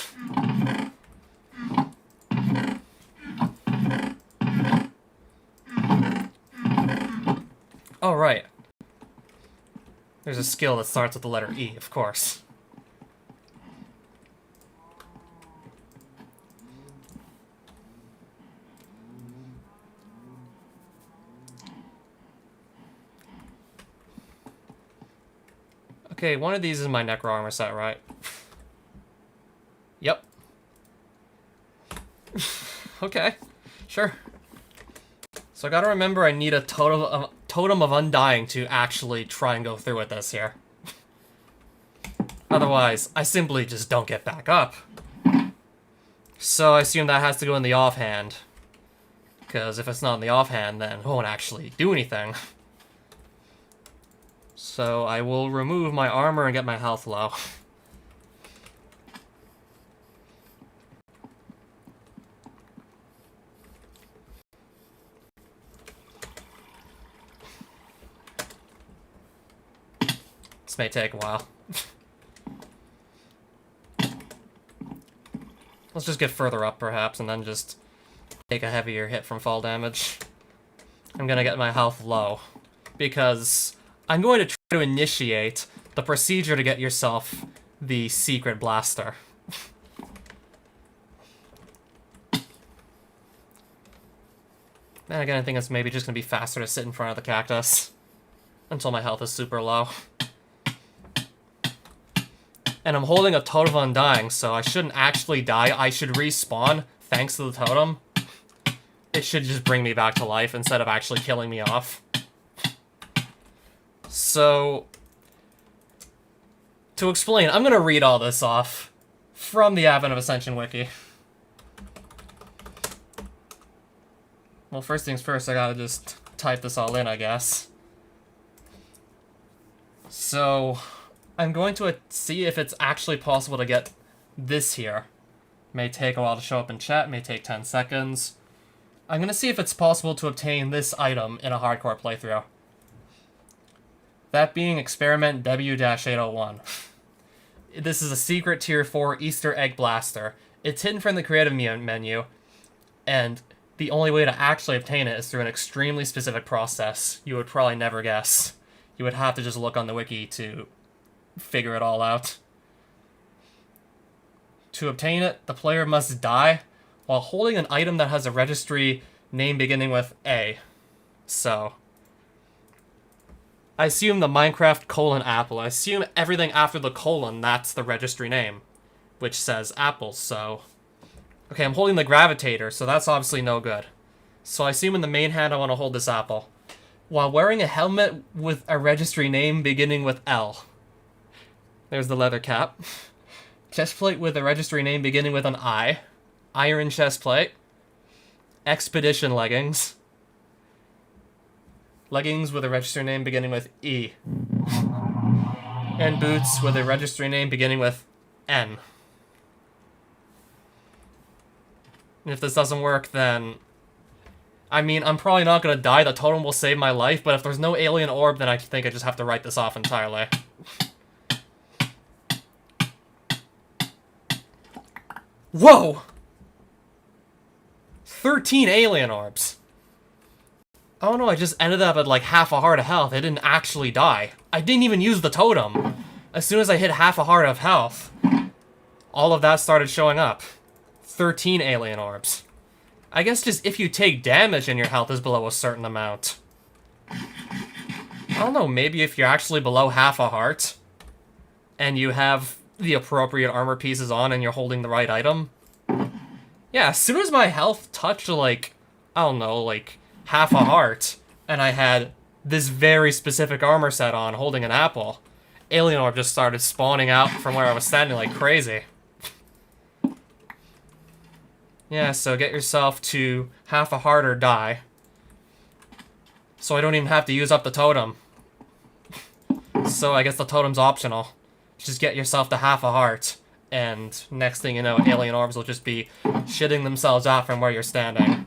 Oh, right. There's a skill that starts with the letter E, of course. Okay, one of these is my Necro armor set, right? Yep. Okay, sure. So I gotta remember I need a totem of Undying to actually try and go through with this here. Otherwise, I simply just don't get back up. So I assume that has to go in the offhand. Because if it's not in the offhand, then it won't actually do anything. So I will remove my armor and get my health low. This may take a while. Let's just get further up, perhaps, and then just take a heavier hit from fall damage. I'm gonna get my health low, because I'm going to try to initiate the procedure to get yourself the secret blaster. Then again, I think it's maybe just gonna be faster to sit in front of the cactus until my health is super low. And I'm holding a Totem of Undying, so I shouldn't actually die. I should respawn thanks to the totem. It should just bring me back to life instead of actually killing me off. So, to explain, I'm gonna read all this off from the Advent of Ascension wiki. Well, first things first, I gotta just type this all in, I guess. So, I'm going to see if it's actually possible to get this here. May take a while to show up in chat, may take 10 seconds. I'm gonna see if it's possible to obtain this item in a hardcore playthrough. That being Experiment W-801. This is a secret Tier 4 Easter Egg Blaster. It's hidden from the creative menu, and the only way to actually obtain it is through an extremely specific process you would probably never guess. You would have to just look on the wiki to figure it all out. To obtain it, the player must die while holding an item that has a registry name beginning with A. So, I assume the Minecraft : apple. I assume everything after the colon, that's the registry name, which says apple, so... Okay, I'm holding the gravitator, so that's obviously no good. So I assume in the main hand I want to hold this apple, while wearing a helmet with a registry name beginning with L. There's the leather cap. Chestplate with a registry name beginning with an I. Iron chestplate. Expedition leggings. Leggings with a registry name beginning with E. And boots with a registry name beginning with N. And if this doesn't work, then... I mean, I'm probably not gonna die, the totem will save my life, but if there's no alien orb, then I think I just have to write this off entirely. Whoa! 13 alien orbs. Oh no, I just ended up at like half a heart of health. I didn't actually die. I didn't even use the totem. As soon as I hit half a heart of health, all of that started showing up. 13 alien orbs. I guess just if you take damage and your health is below a certain amount. I don't know, maybe if you're actually below half a heart, and you have the appropriate armor pieces on and you're holding the right item. Yeah, as soon as my health touched, like, I don't know, like, half a heart, and I had this very specific armor set on, holding an apple, alien orb just started spawning out from where I was standing like crazy. Yeah, so get yourself to half a heart or die. So I don't even have to use up the totem. So I guess the totem's optional. Just get yourself to half a heart, and next thing you know, alien orbs will just be shitting themselves out from where you're standing.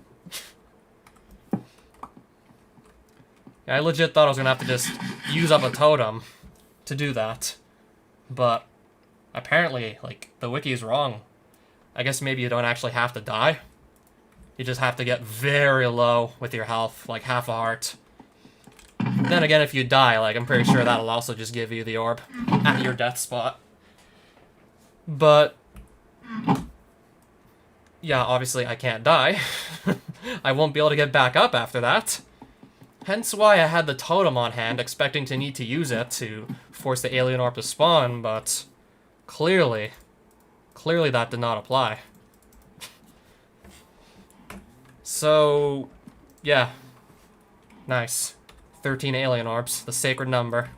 Yeah, I legit thought I was gonna have to just use up a totem to do that. But apparently, like, the wiki is wrong. I guess maybe you don't actually have to die. You just have to get very low with your health, like half a heart. Then again, if you die, like, I'm pretty sure that'll also just give you the orb at your death spot. But yeah, obviously I can't die. I won't be able to get back up after that. Hence why I had the totem on hand, expecting to need to use it to force the alien orb to spawn, but clearly that did not apply. So, yeah. Nice. 13 alien orbs, the sacred number.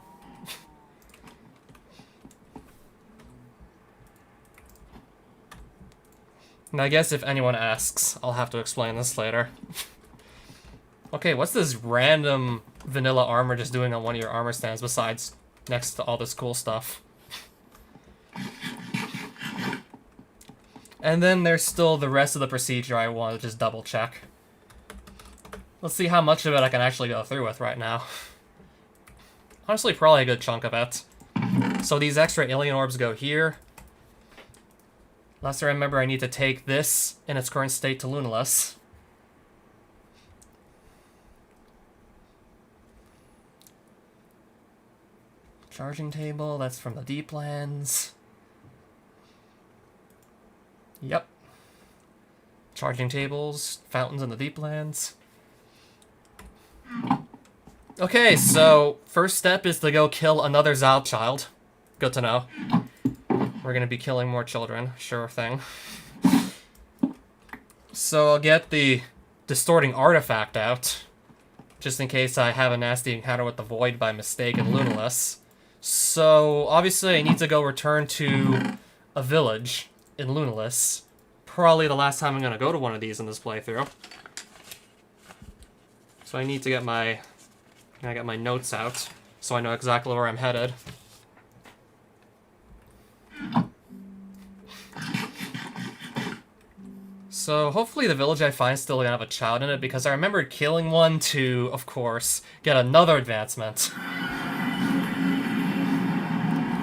And I guess if anyone asks, I'll have to explain this later. Okay, what's this random vanilla armor just doing on one of your armor stands besides next to all this cool stuff? And then there's still the rest of the procedure I want to just double check. Let's see how much of it I can actually go through with right now. Honestly, probably a good chunk of it. So these extra alien orbs go here. Last I remember, I need to take this in its current state to Lunaless. Charging table, that's from the deep lands. Yep. Charging tables, fountains in the deep lands. Okay, so first step is to go kill another Zal child. Good to know. We're gonna be killing more children, sure thing. So I'll get the distorting artifact out, just in case I have a nasty encounter with the void by mistake in Lunaless. So obviously I need to go return to a village in Lunaless. Probably the last time I'm gonna go to one of these in this playthrough. So I need to get my notes out so I know exactly where I'm headed. So hopefully the village I find is still gonna have a child in it, because I remember killing one to, of course, get another advancement.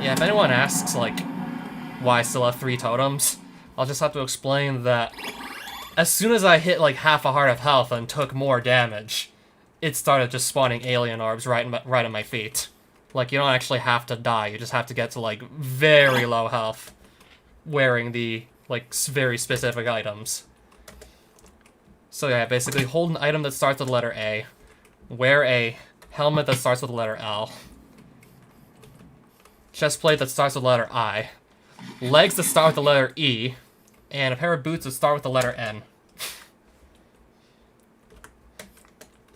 Yeah, if anyone asks, like, why I still have 3 totems, I'll just have to explain that as soon as I hit, like, half a heart of health and took more damage, it started just spawning alien orbs right at my feet. Like, you don't actually have to die, you just have to get to, like, very low health, wearing the, like, very specific items. So yeah, basically hold an item that starts with the letter A, wear a helmet that starts with the letter L, chestplate that starts with the letter I, legs that start with the letter E, and a pair of boots that start with the letter N.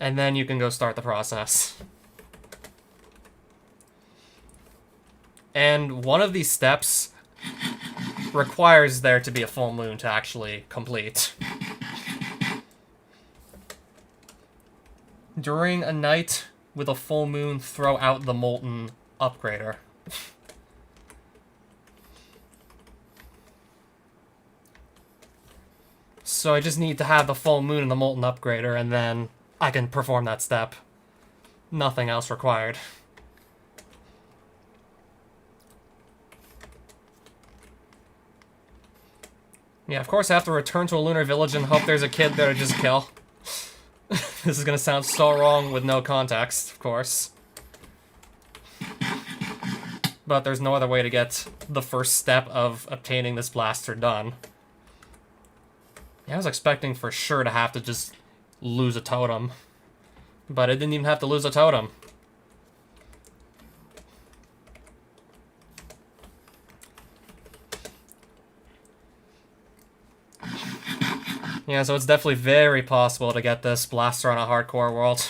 And then you can go start the process. And one of these steps requires there to be a full moon to actually complete. During a night with a full moon, throw out the Molten Upgrader. So I just need to have the full moon and the Molten Upgrader, and then I can perform that step. Nothing else required. Yeah, of course I have to return to a lunar village and hope there's a kid there to just kill. This is gonna sound so wrong with no context, of course. But there's no other way to get the first step of obtaining this blaster done. Yeah, I was expecting for sure to have to just lose a totem. But it didn't even have to lose a totem. Yeah, so it's definitely very possible to get this blaster on a hardcore world.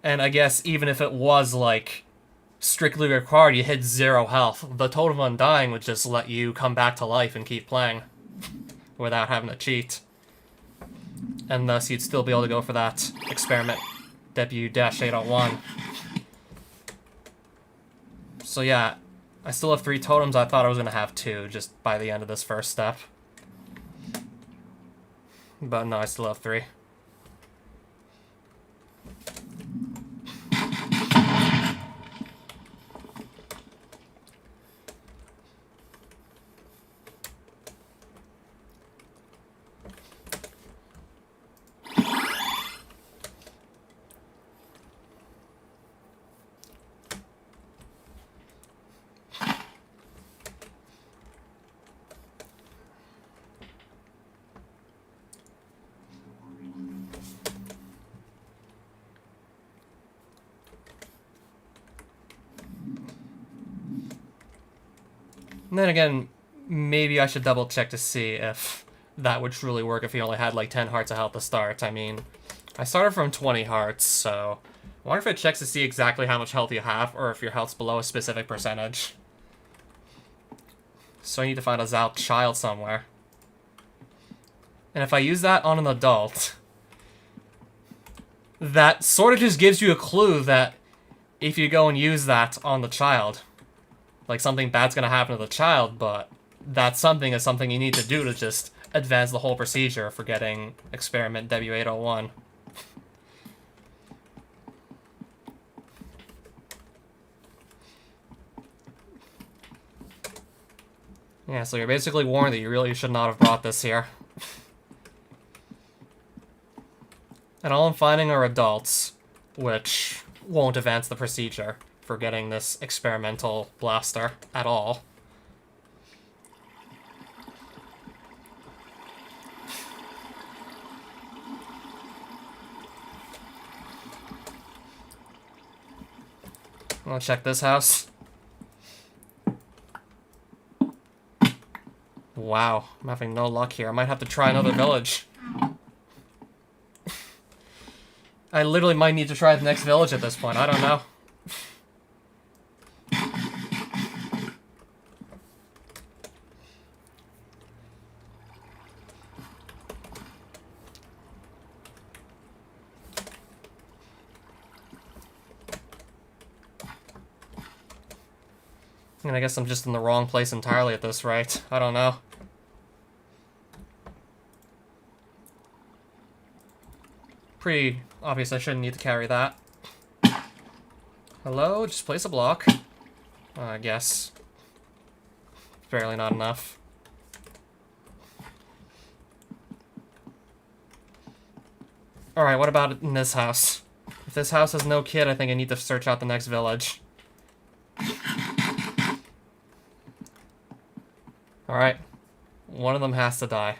And I guess even if it was, like, strictly required, you hit 0 health, the Totem Undying would just let you come back to life and keep playing without having to cheat. And thus you'd still be able to go for that experiment W-801. So yeah, I still have 3 totems. I thought I was going to have 2 just by the end of this first step. But no, I still have 3. And then again, maybe I should double check to see if that would truly work if you only had like 10 hearts of health to start. I mean, I started from 20 hearts, so I wonder if it checks to see exactly how much health you have, or if your health's below a specific percentage. So I need to find a Zalp child somewhere. And if I use that on an adult, that sort of just gives you a clue that if you go and use that on the child, like, something bad's gonna happen to the child, but that something is something you need to do to just advance the whole procedure for getting experiment W-801. Yeah, so you're basically warned that you really should not have brought this here. And all I'm finding are adults, which won't advance the procedure for getting this experimental blaster at all. I'll check this house. Wow, I'm having no luck here. I might have to try another village. I literally might need to try the next village at this point. I don't know. And I guess I'm just in the wrong place entirely at this rate. I don't know. Pretty obvious I shouldn't need to carry that. Hello? Just place a block. I guess. Barely not enough. Alright, what about in this house? If this house has no kid, I think I need to search out the next village. Alright. One of them has to die.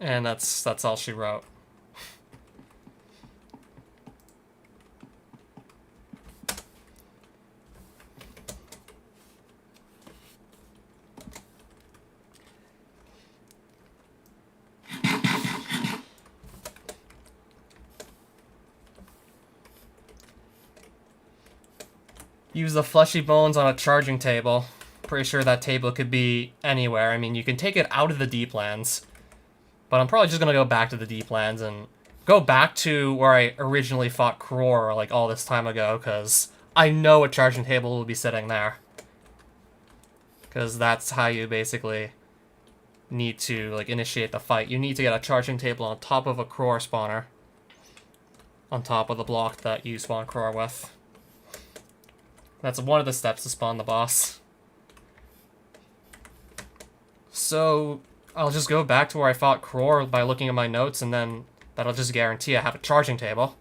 And that's all she wrote. Use the fleshy bones on a charging table. Pretty sure that table could be anywhere. I mean, you can take it out of the deep lands. But I'm probably just gonna go back to the deep lands and go back to where I originally fought Kror, like, all this time ago, because I know a charging table will be sitting there. Because that's how you basically need to, like, initiate the fight. You need to get a charging table on top of a Kror spawner. On top of the block that you spawn Kror with. That's one of the steps to spawn the boss. So I'll just go back to where I fought Kror by looking at my notes, and then that'll just guarantee I have a charging table.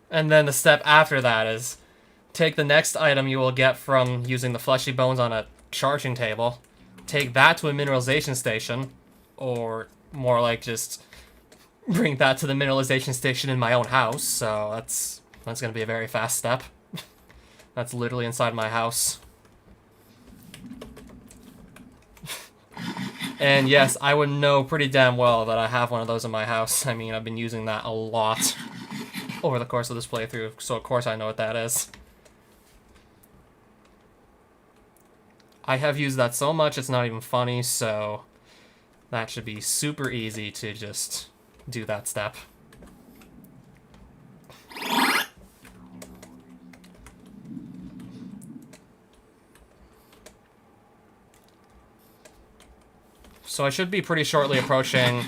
And then the step after that is take the next item you will get from using the fleshy bones on a charging table, take that to a mineralization station, or more like just bring that to the mineralization station in my own house, so that's gonna be a very fast step. That's literally inside my house. And yes, I would know pretty damn well that I have one of those in my house. I mean, I've been using that a lot over the course of this playthrough, so of course I know what that is. I have used that so much it's not even funny, so that should be super easy to just do that step. So I should be pretty shortly approaching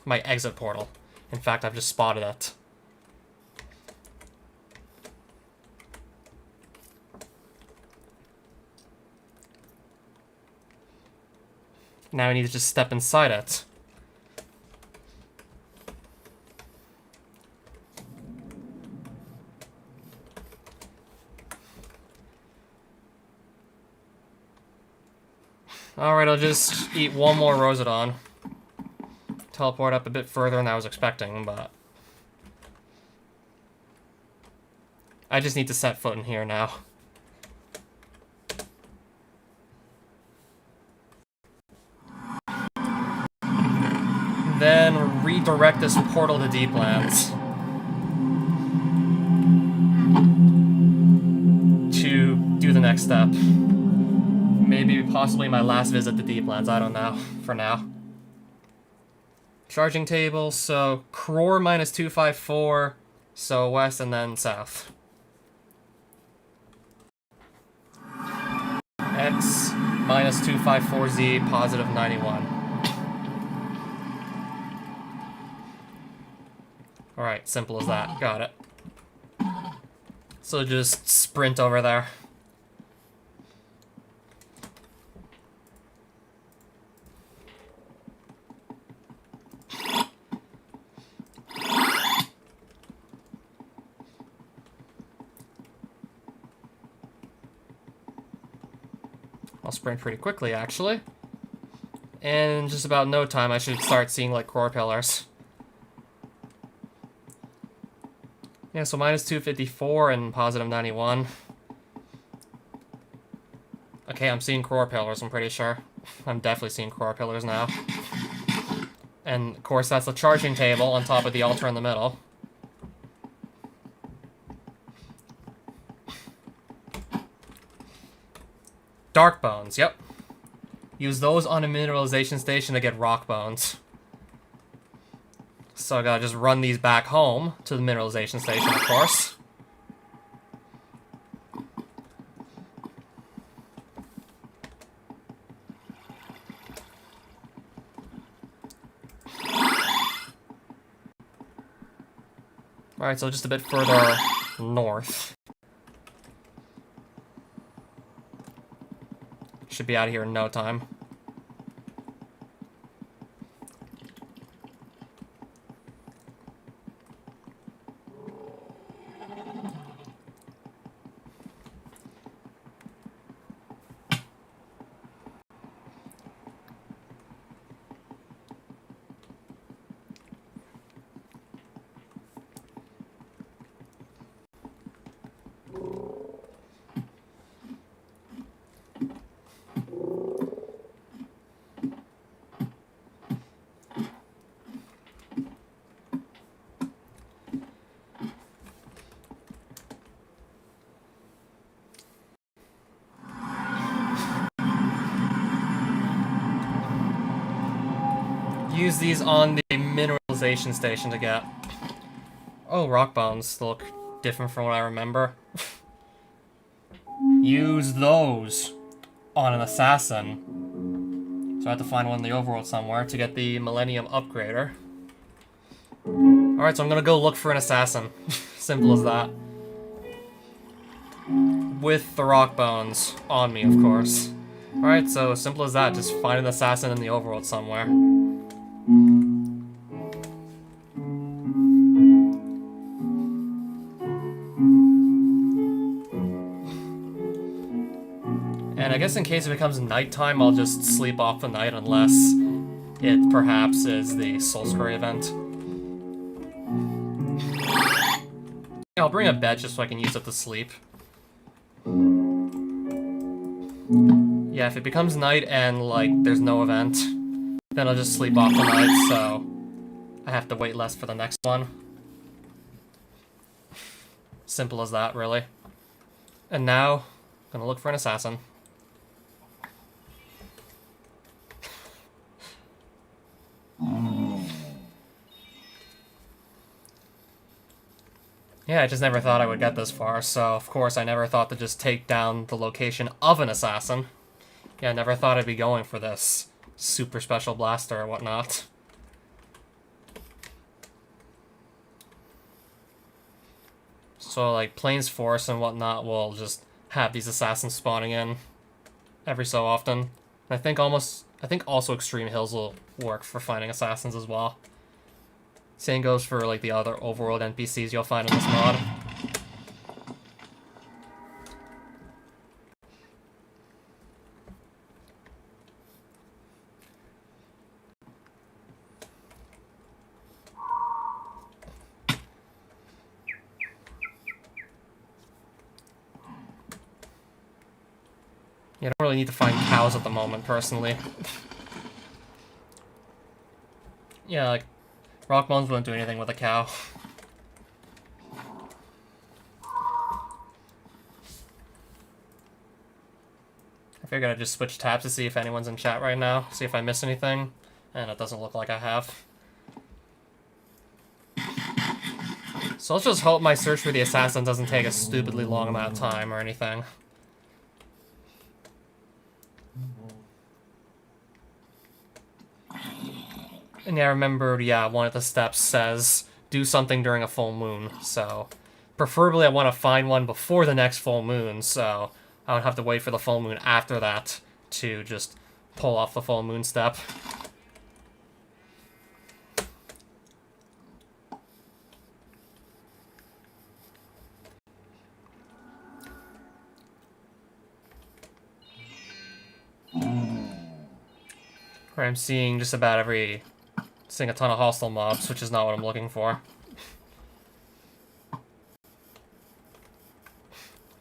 my exit portal. In fact, I've just spotted it. Now I need to just step inside it. Alright, I'll just eat one more Rosedon. Teleport up a bit further than I was expecting, but I just need to set foot in here now. Then redirect this portal to Deeplands to do the next step. Maybe possibly my last visit to Deeplands, I don't know, for now. Charging table, so Kror minus 254, so west and then south. X minus 254Z, positive 91. Alright, simple as that. Got it. So just sprint over there. I'll sprint pretty quickly, actually. And in just about no time, I should start seeing, like, core pillars. Yeah, so minus 254 and positive 91. Okay, I'm seeing core pillars, I'm pretty sure. I'm definitely seeing core pillars now. And, of course, that's the charging table on top of the altar in the middle. Dark bones, yep. Use those on a mineralization station to get rock bones. So I gotta just run these back home to the mineralization station, of course. Alright, so just a bit further north. Should be out of here in no time. use these on the mineralization station to get... Oh, rock bones look different from what I remember. Use those on an assassin. So I have to find one in the overworld somewhere to get the Millennium Upgrader. Alright, so I'm gonna go look for an assassin. Simple as that. With the rock bones on me, of course. Alright, so simple as that. Just find an assassin in the overworld somewhere. And I guess in case it becomes nighttime, I'll just sleep off the night unless it perhaps is the Soul Scurry event. Yeah, I'll bring a bed just so I can use it to sleep. Yeah, if it becomes night and, like, there's no event, then I'll just sleep off the night, so I have to wait less for the next one. Simple as that, really. And now, I'm gonna look for an assassin. Yeah, I just never thought I would get this far, so of course I never thought to just take down the location of an assassin. Yeah, I never thought I'd be going for this super special blaster or whatnot. So, like, Plains Force and whatnot will just have these assassins spawning in every so often. And I think also Extreme Hills will work for finding assassins as well. Same goes for, like, the other overworld NPCs you'll find in this mod. You don't really need to find cows at the moment, personally. Yeah, like, rock bones wouldn't do anything with a cow. I figured I'd just switch tabs to see if anyone's in chat right now, see if I miss anything, and it doesn't look like I have. So let's just hope my search for the assassin doesn't take a stupidly long amount of time or anything. And yeah, I remembered, yeah, one of the steps says, do something during a full moon, so... Preferably I want to find one before the next full moon, so I don't have to wait for the full moon after that to just pull off the full moon step. Where I'm seeing just about seeing a ton of hostile mobs, which is not what I'm looking for.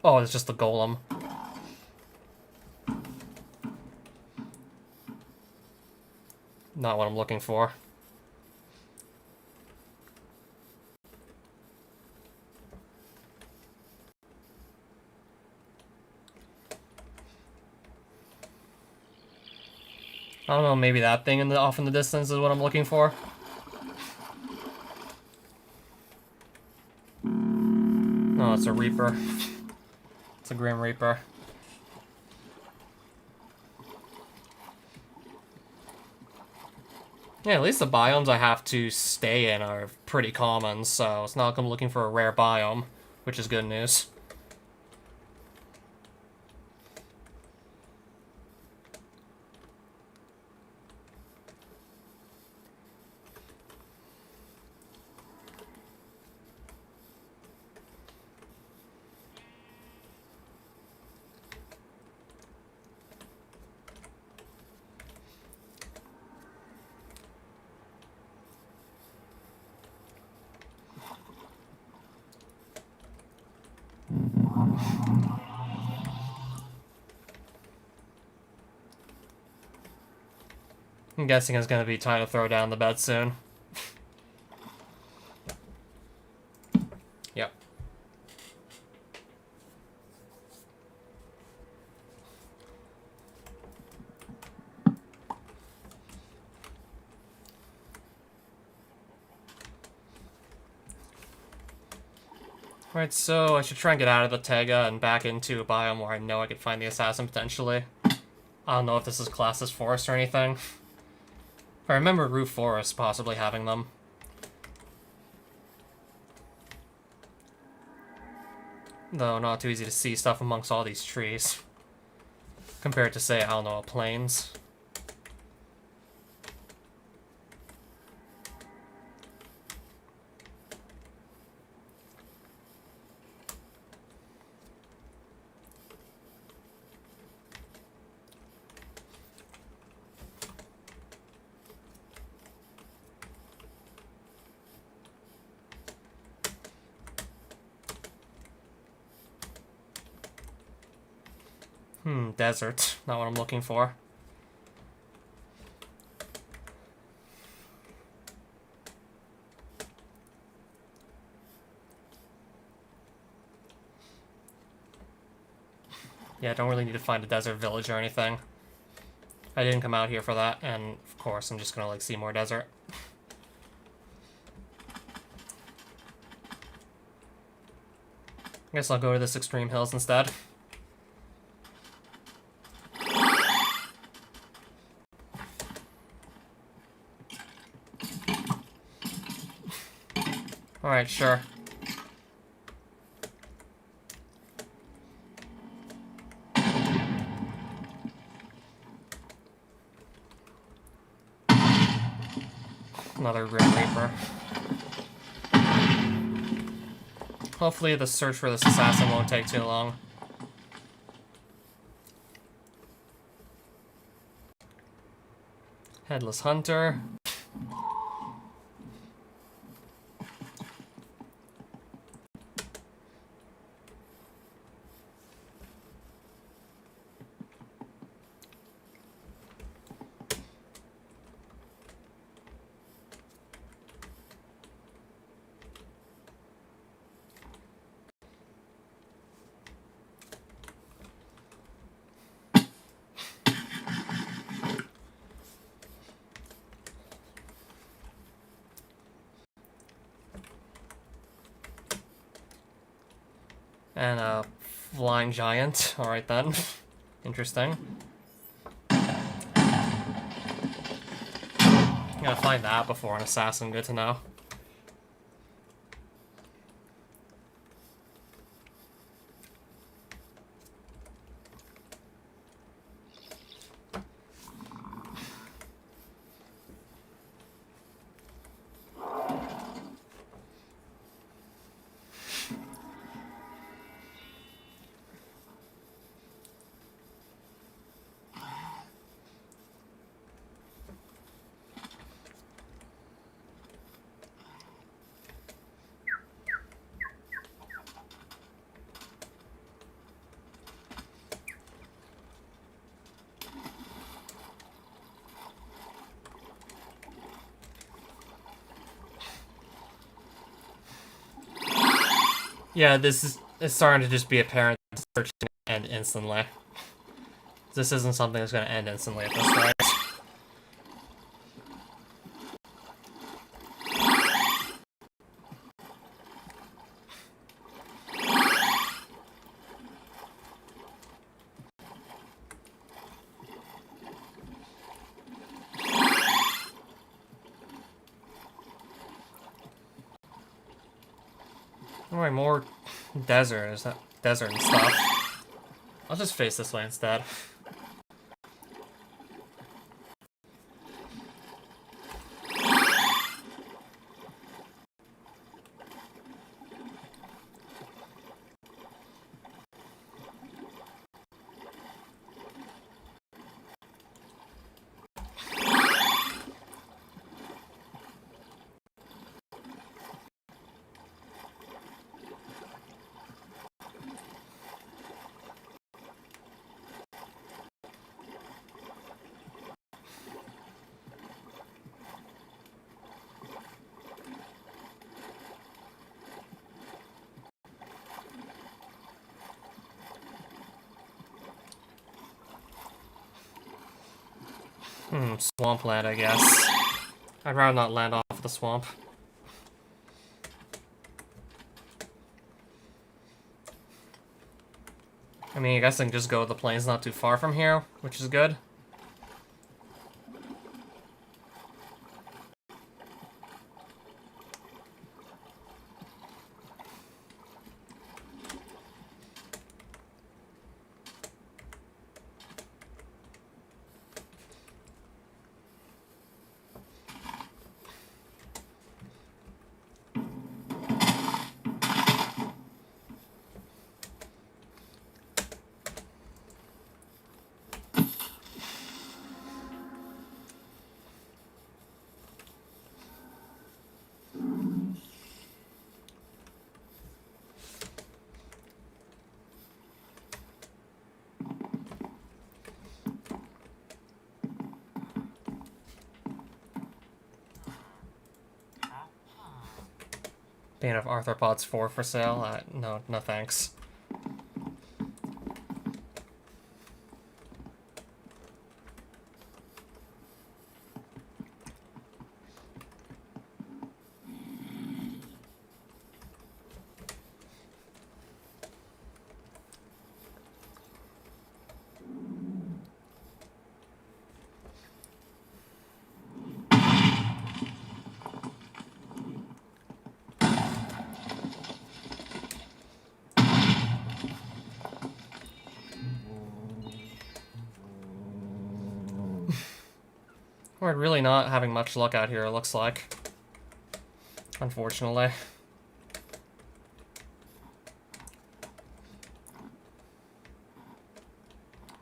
Oh, it's just the golem. Not what I'm looking for. I don't know, maybe that thing off in the distance is what I'm looking for. No, it's a Reaper. It's a Grim Reaper. Yeah, at least the biomes I have to stay in are pretty common, so it's not like I'm looking for a rare biome, which is good news. I'm guessing it's gonna be time to throw down the bed soon. Yep. Alright, so I should try and get out of the Taiga and back into a biome where I know I could find the assassin potentially. I don't know if this is classed as forest or anything. If I remember Roof Forest possibly having them. Though not too easy to see stuff amongst all these trees. Compared to, say, I don't know, plains. Desert. Not what I'm looking for. Yeah, I don't really need to find a desert village or anything. I didn't come out here for that, and of course I'm just gonna, like, see more desert. I guess I'll go to this extreme hills instead. Alright, sure. Another Grim Reaper. Hopefully the search for this assassin won't take too long. Headless Hunter. And a flying giant. Alright then. Interesting. Gotta find that before an assassin, good to know. Yeah, it's starting to just be apparent that searching and end instantly. This isn't something that's gonna end instantly at this rate. Alright, more desert. Is that desert and stuff? I'll just face this way instead. Swampland, I guess. I'd rather not land off the swamp. I mean, I guess I can just go to the plains not too far from here, which is good. Bane of Arthropods 4 for sale? No thanks. We're really not having much luck out here, it looks like. Unfortunately.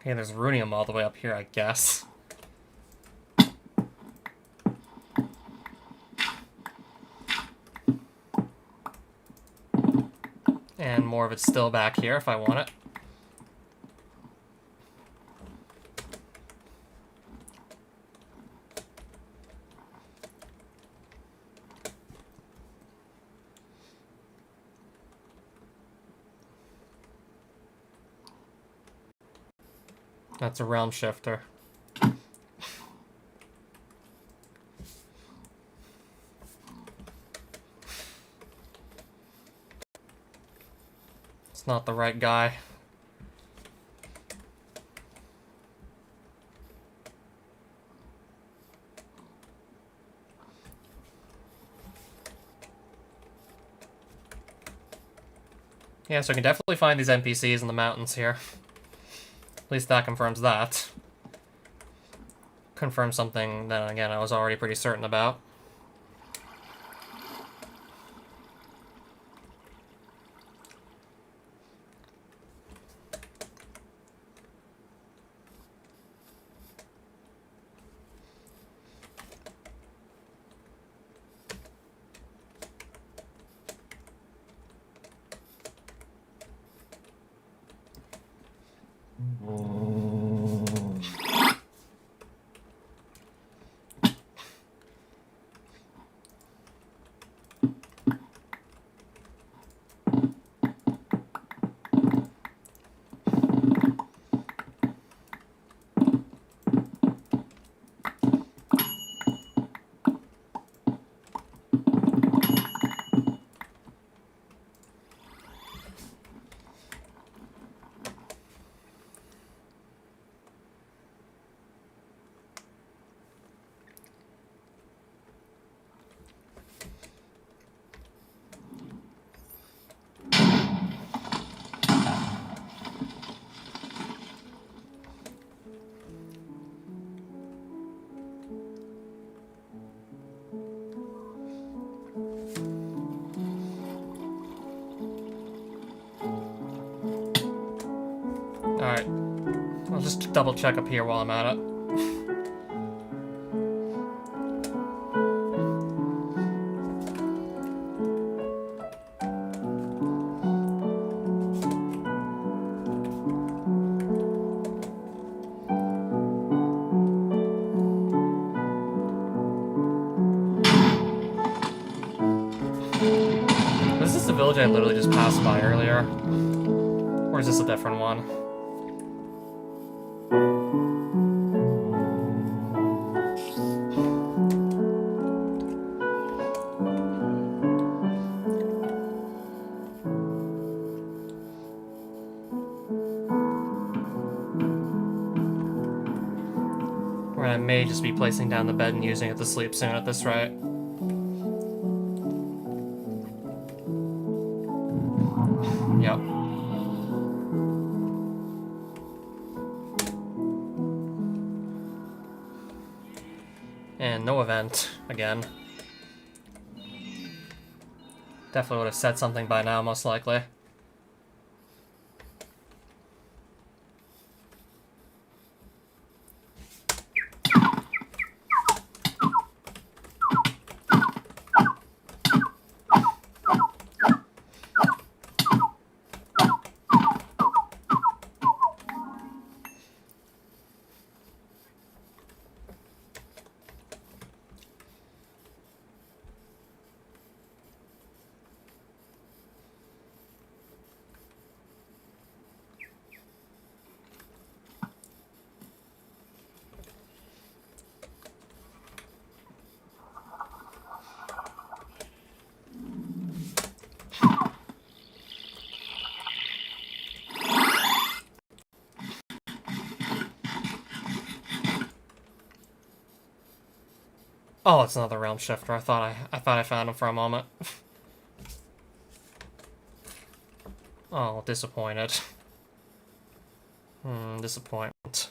Okay, there's runium all the way up here, I guess. And more of it's still back here if I want it. That's a realm shifter. It's not the right guy. Yeah, so I can definitely find these NPCs in the mountains here. At least that confirms that. Confirms something that, again, I was already pretty certain about. Alright. I'll just double check up here while I'm at it. Was this the village I literally just passed by earlier? Or is this a different one? may just be placing down the bed and using it to sleep soon at this rate. Yep. And no event, again. Definitely would have said something by now, most likely. Oh, it's another realm shifter. I thought I found him for a moment. Oh, disappointed. Disappointment.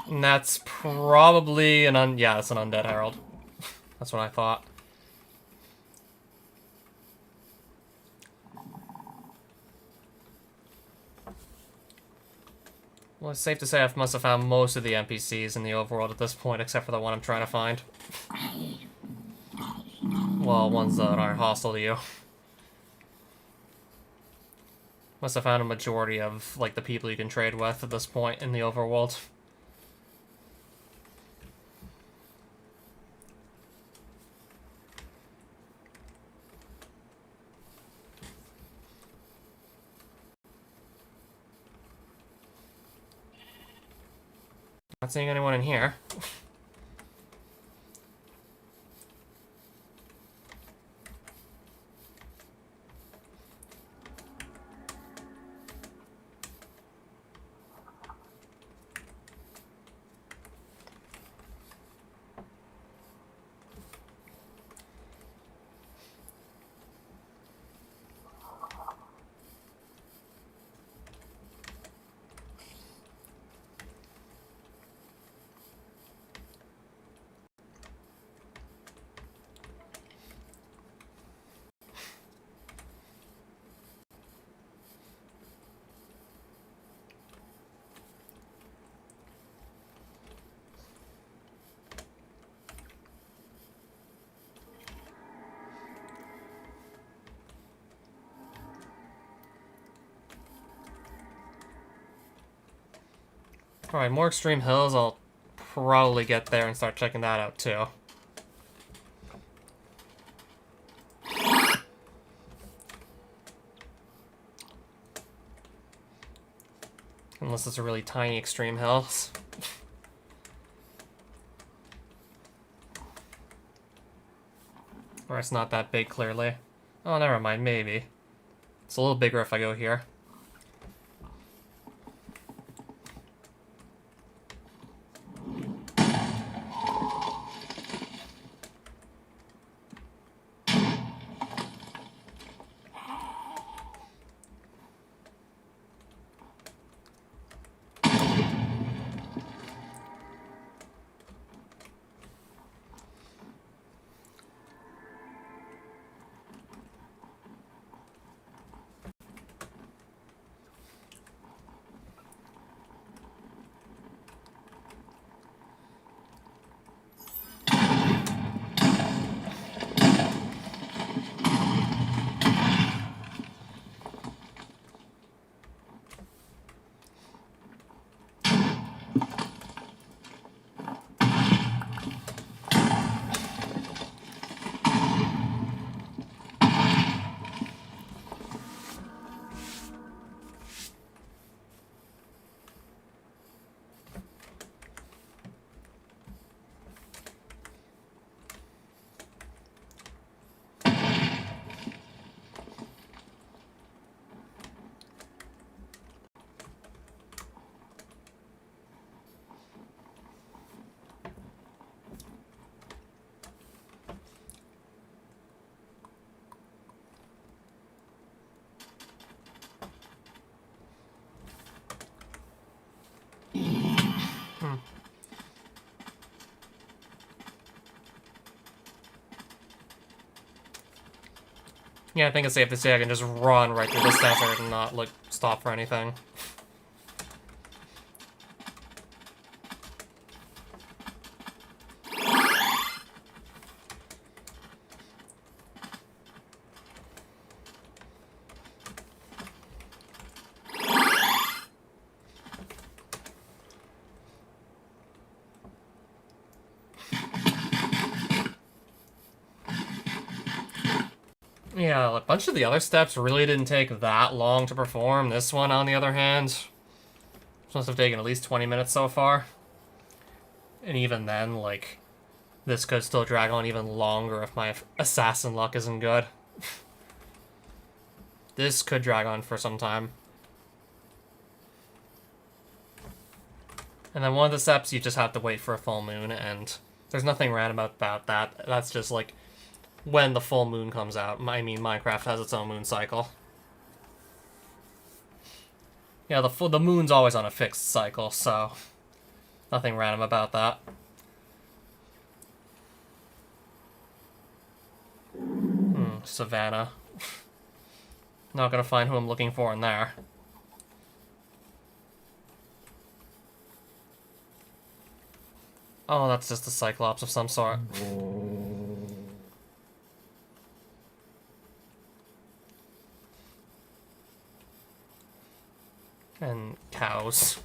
And that's probably yeah, it's an undead herald. That's what I thought. Well, it's safe to say I must have found most of the NPCs in the overworld at this point, except for the one I'm trying to find. Well, ones that aren't hostile to you. Must have found a majority of, like, the people you can trade with at this point in the overworld. Not seeing anyone in here. Alright, more extreme hills. I'll probably get there and start checking that out too. Unless it's a really tiny extreme hills. Or it's not that big, clearly. Oh, never mind, maybe. It's a little bigger if I go here. Yeah, I think it's safe to say I can just run right through this desert and not, like, stop for anything. Yeah, a bunch of the other steps really didn't take that long to perform. This one, on the other hand, must have taken at least 20 minutes so far. And even then, like, this could still drag on even longer if my assassin luck isn't good. This could drag on for some time. And then one of the steps, you just have to wait for a full moon, and there's nothing random about that. That's just, like, when the full moon comes out. I mean, Minecraft has its own moon cycle. Yeah, the moon's always on a fixed cycle, so nothing random about that. Savannah. Not gonna find who I'm looking for in there. Oh, that's just a Cyclops of some sort. And cows.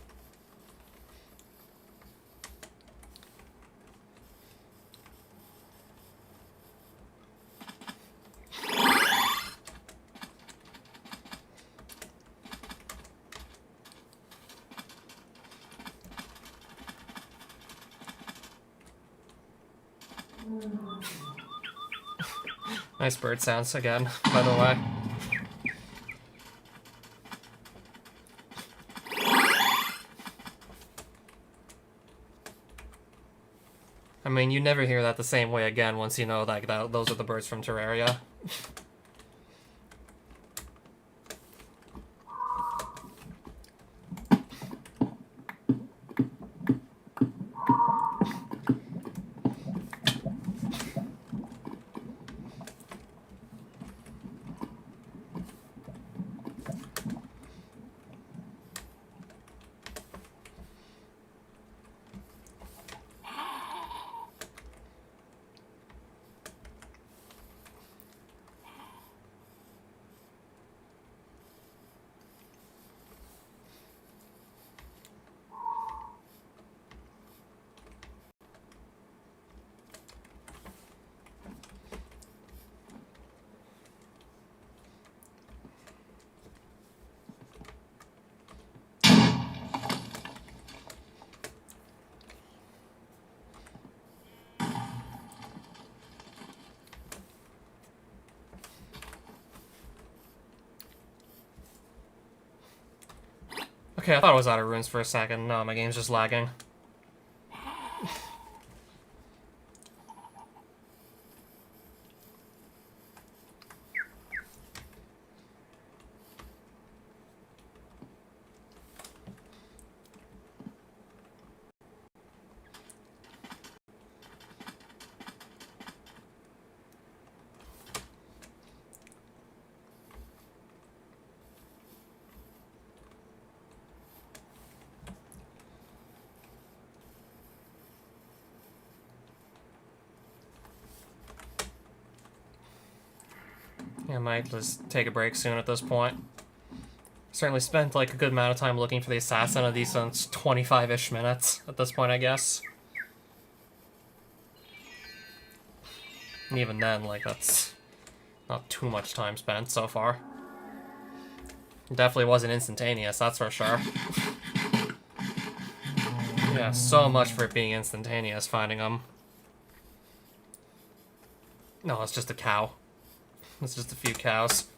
Nice bird sounds again, by the way. I mean, you never hear that the same way again once you know like that those are the birds from Terraria. Okay, I thought I was out of runes for a second. No, my game's just lagging. Yeah, I might just take a break soon at this point. Certainly spent like a good amount of time looking for the assassin, a decent 25-ish minutes at this point, I guess. And even then, like, that's not too much time spent so far. It definitely wasn't instantaneous, that's for sure. Yeah, so much for it being instantaneous, finding them. No, it's just a cow. It's just a few cows.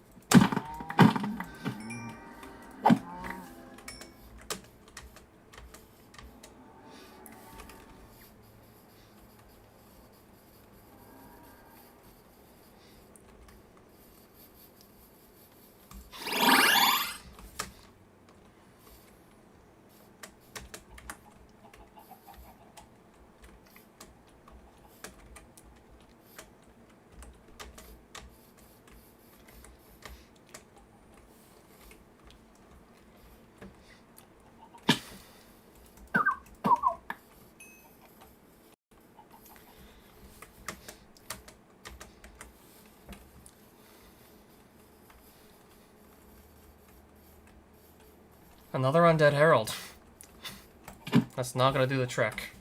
Another Undead Herald. That's not gonna do the trick.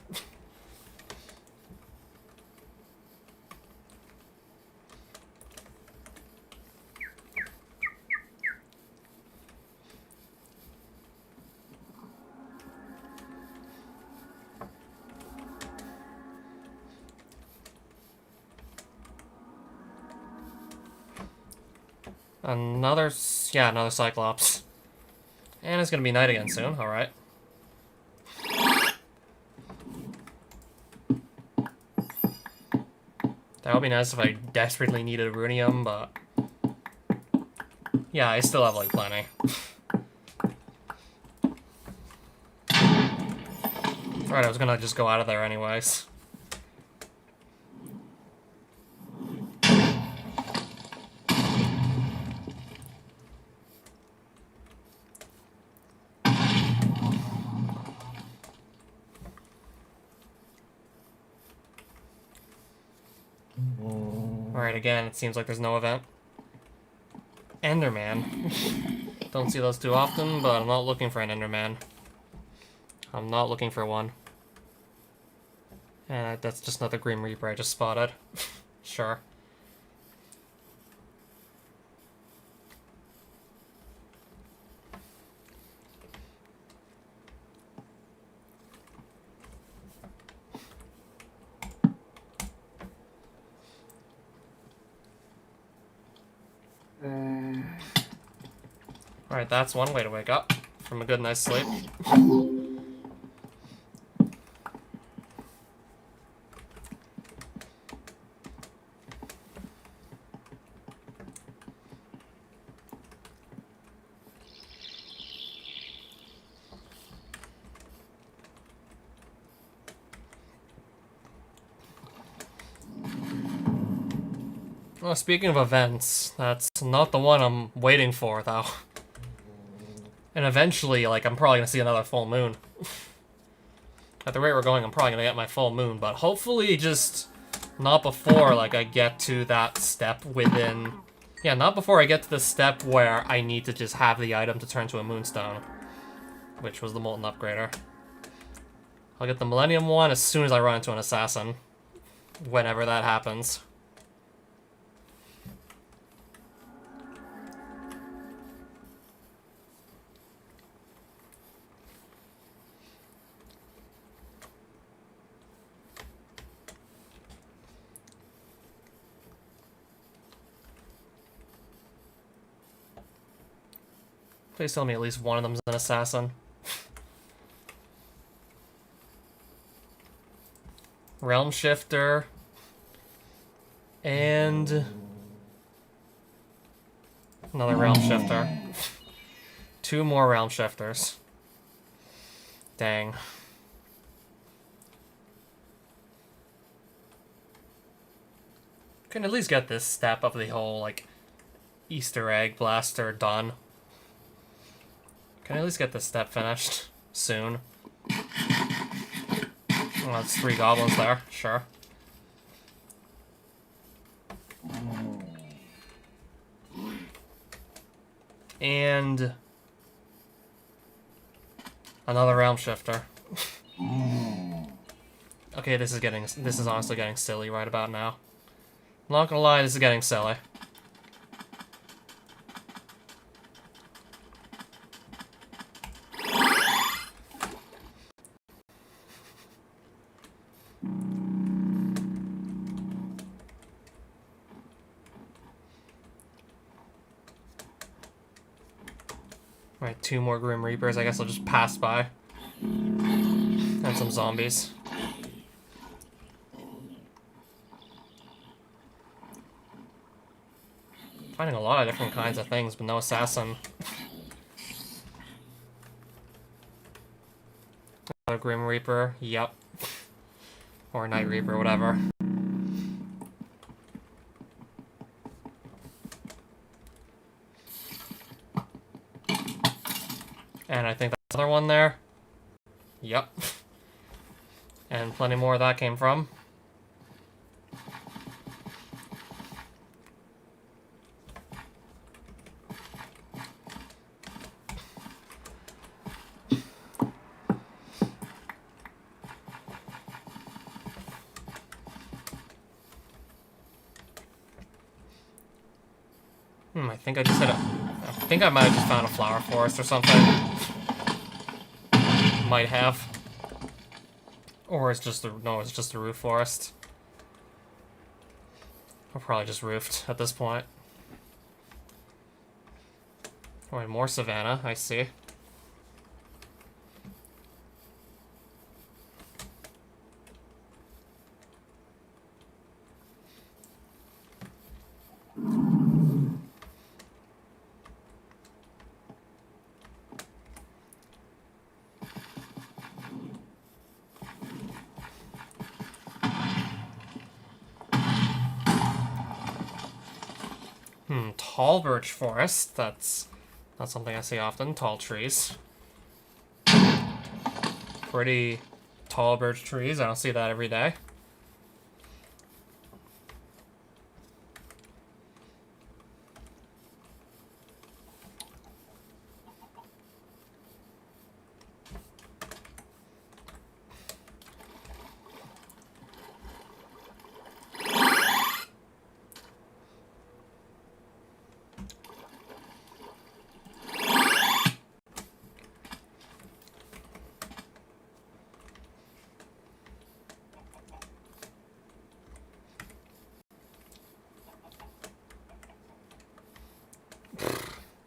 Another Cyclops. And it's gonna be night again soon, alright. That would be nice if I desperately needed Runium, but... yeah, I still have, like, plenty. Right, I was gonna just go out of there anyways. Alright, again, it seems like there's no event. Enderman. Don't see those too often, but I'm not looking for an Enderman. I'm not looking for one. And that's just another Grim Reaper I just spotted. Sure. Alright, that's one way to wake up from a good night's sleep. Well, speaking of events, that's not the one I'm waiting for, though. And eventually, like, I'm probably gonna see another full moon. At the rate we're going, I'm probably gonna get my full moon, but hopefully just not before, like, I get to that step within... yeah, not before I get to the step where I need to just have the item to turn to a moonstone. Which was the Molten Upgrader. I'll get the Millennium one as soon as I run into an assassin. Whenever that happens. Please tell me at least one of them's an assassin. Realm Shifter. And... another Realm Shifter. 2 more Realm Shifters. Dang. Can at least get this step of the whole, like, Easter egg blaster done. Can I at least get this step finished soon? Well, that's 3 goblins there, sure. And another Realm Shifter. Okay, this is honestly getting silly right about now. I'm not gonna lie, this is getting silly. Right, 2 more Grim Reapers. I guess I'll just pass by. And some zombies. Finding a lot of different kinds of things, but no assassin. Another Grim Reaper, yep. Or Night Reaper, whatever. And I think that's another one there. Yep. And plenty more of that came from. think I just hit a... I think I might have just found a flower forest or something. Might have. Or it's just a... No, it's just a roof forest. Or probably just roofed at this point. Alright, more savanna, I see. Tall birch forest. That's not something I see often. Tall trees. Pretty tall birch trees. I don't see that every day.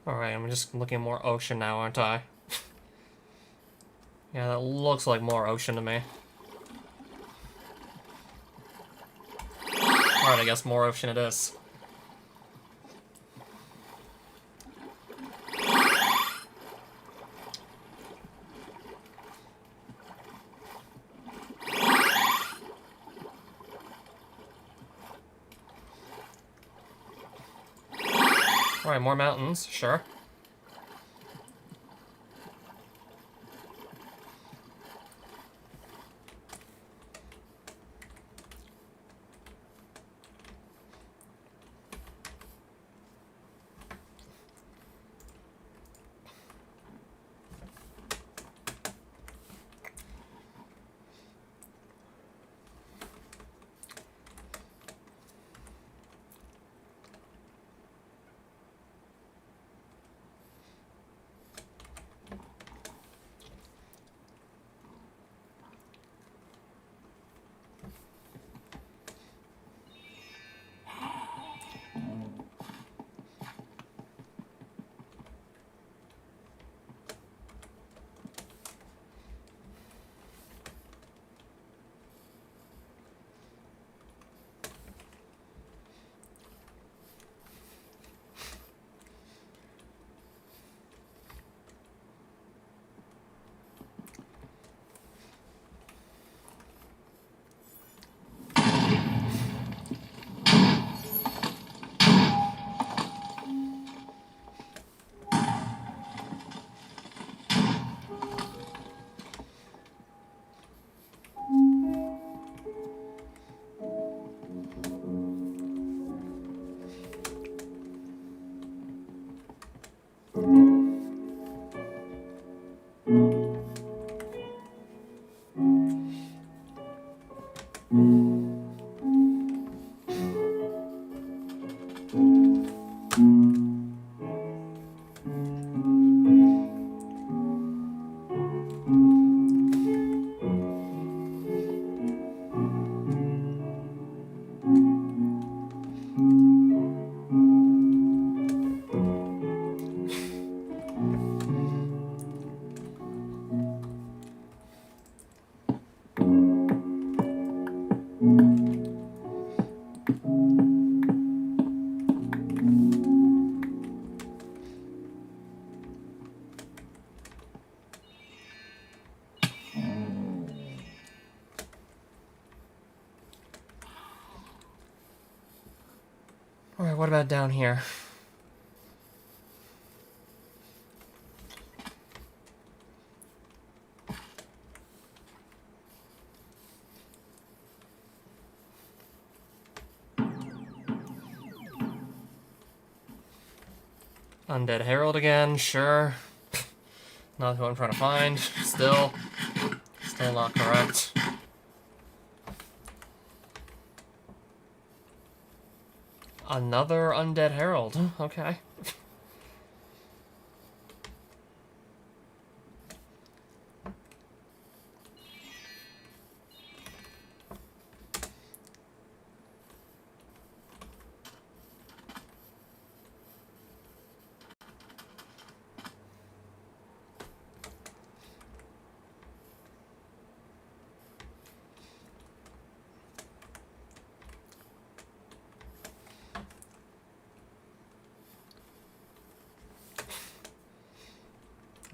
Alright, I'm just looking at more ocean now, aren't I? Yeah, that looks like more ocean to me. Alright, I guess more ocean it is. Alright, more mountains, sure. Alright, what about down here? Undead Herald again, sure. Not who I'm trying to find. Still not correct. Another Undead Herald. Okay.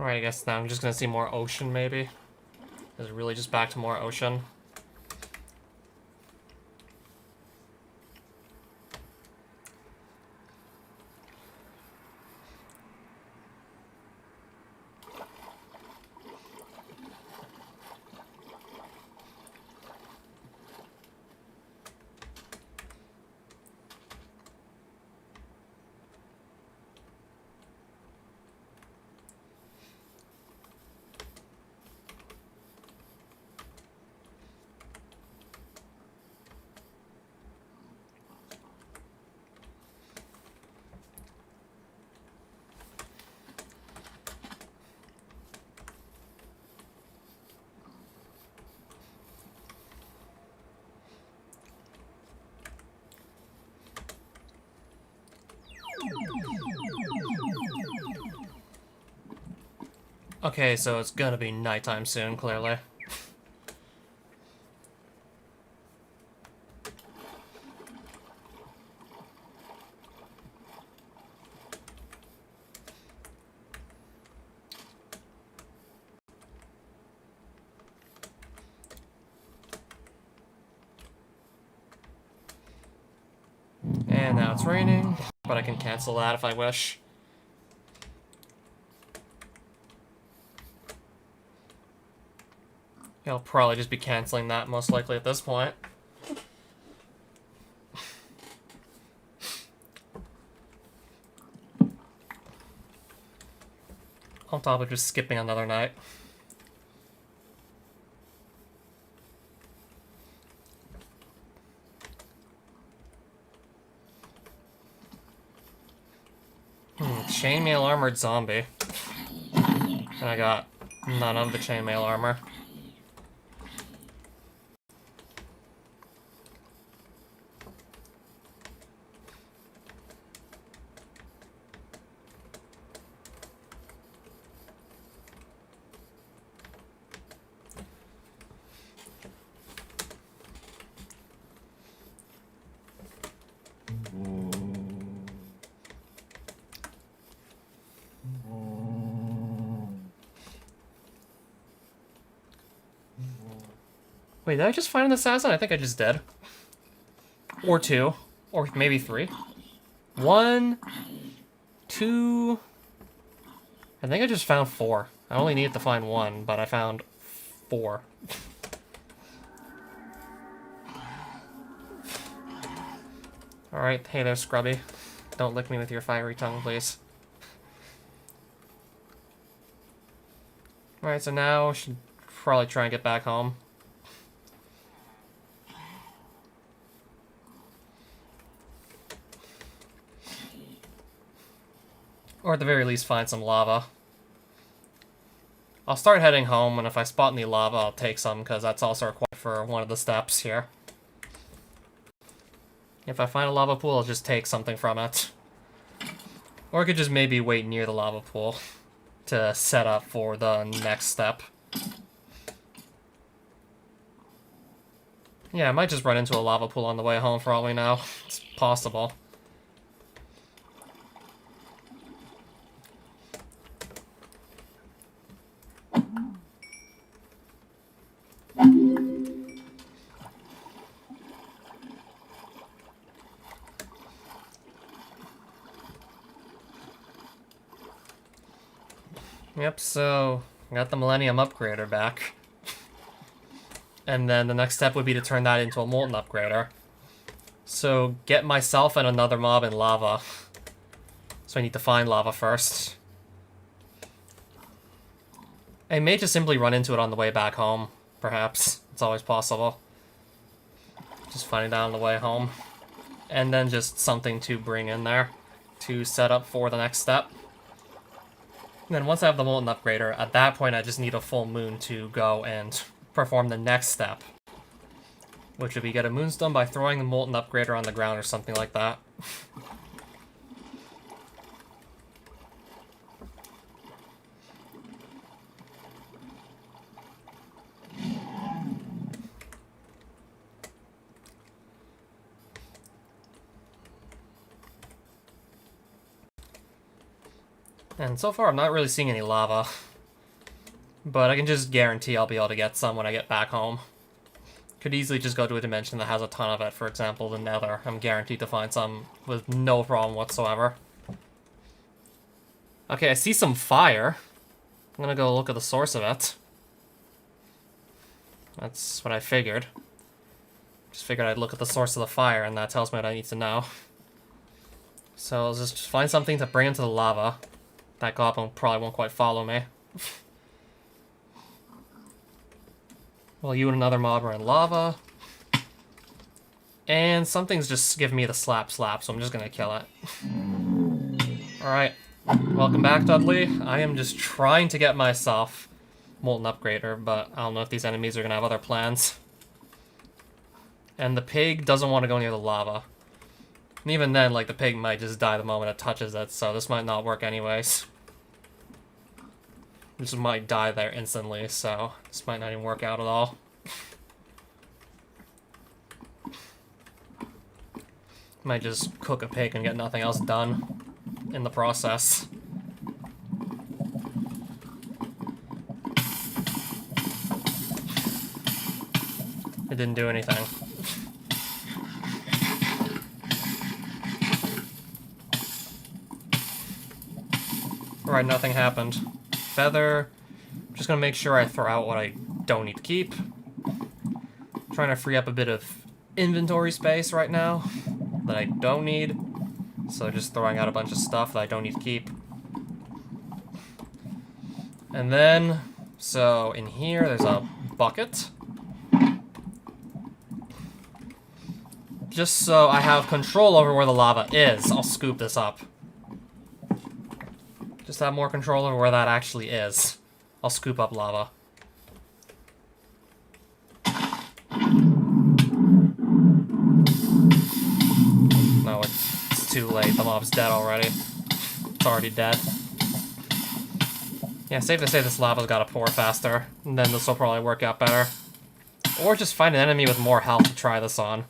Alright, I guess now I'm just gonna see more ocean, maybe. Is it really just back to more ocean? Okay, so it's gonna be nighttime soon, clearly. And now it's raining, but I can cancel that if I wish. I'll probably just be canceling that most likely at this point. On top of just skipping another night. Chainmail armored zombie. And I got none of the chainmail armor. Wait, did I just find an assassin? I think I just did. Or two. Or maybe three. 1, 2... I think I just found 4. I only needed to find 1, but I found 4. Alright, hey there, Scrubby. Don't lick me with your fiery tongue, please. Alright, so now I should probably try and get back home. Or at the very least, find some lava. I'll start heading home, and if I spot any lava, I'll take some, because that's also required for one of the steps here. If I find a lava pool, I'll just take something from it. Or I could just maybe wait near the lava pool to set up for the next step. Yeah, I might just run into a lava pool on the way home for all we know. It's possible. Yep, so I got the Millennium Upgrader back. And then the next step would be to turn that into a Molten Upgrader. So get myself and another mob in lava. So I need to find lava first. I may just simply run into it on the way back home, perhaps. It's always possible. Just finding that on the way home. And then just something to bring in there to set up for the next step. And then once I have the Molten Upgrader, at that point I just need a full moon to go and perform the next step. Which would be get a moonstone by throwing the Molten Upgrader on the ground or something like that. And so far I'm not really seeing any lava. But I can just guarantee I'll be able to get some when I get back home. Could easily just go to a dimension that has a ton of it, for example, the Nether. I'm guaranteed to find some with no problem whatsoever. Okay, I see some fire. I'm gonna go look at the source of it. That's what I figured. Just figured I'd look at the source of the fire, and that tells me what I need to know. So I'll just find something to bring into the lava. That goblin probably won't quite follow me. Well, you and another mob are in lava. And something's just giving me the slap, so I'm just gonna kill it. Alright. Welcome back, Dudley. I am just trying to get myself Molten Upgrader, but I don't know if these enemies are gonna have other plans. And the pig doesn't want to go near the lava. And even then, like, the pig might just die the moment it touches it, so this might not work anyways. It just might die there instantly, so this might not even work out at all. Might just cook a pig and get nothing else done in the process. It didn't do anything. Alright, nothing happened. Feather. I'm just gonna make sure I throw out what I don't need to keep. Trying to free up a bit of inventory space right now that I don't need. So just throwing out a bunch of stuff that I don't need to keep. And then, so in here there's a bucket. Just so I have control over where the lava is, I'll scoop this up. Just have more control over where that actually is. I'll scoop up lava. No, it's too late. The mob's dead already. It's already dead. Yeah, safe to say this lava's gotta pour faster, and then this will probably work out better. Or just find an enemy with more health to try this on.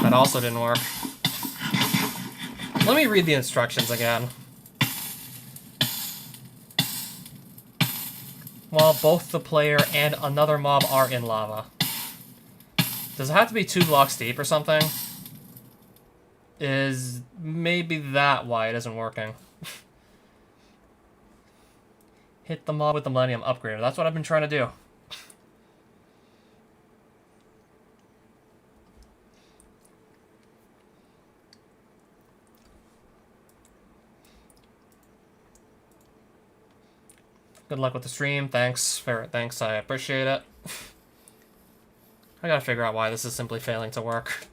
That also didn't work. Let me read the instructions again. While both the player and another mob are in lava. Does it have to be 2 blocks deep or something? Is maybe that why it isn't working? Hit the mob with the Millennium Upgrader. That's what I've been trying to do. Good luck with the stream. Thanks. Thanks, I appreciate it. I gotta figure out why this is simply failing to work.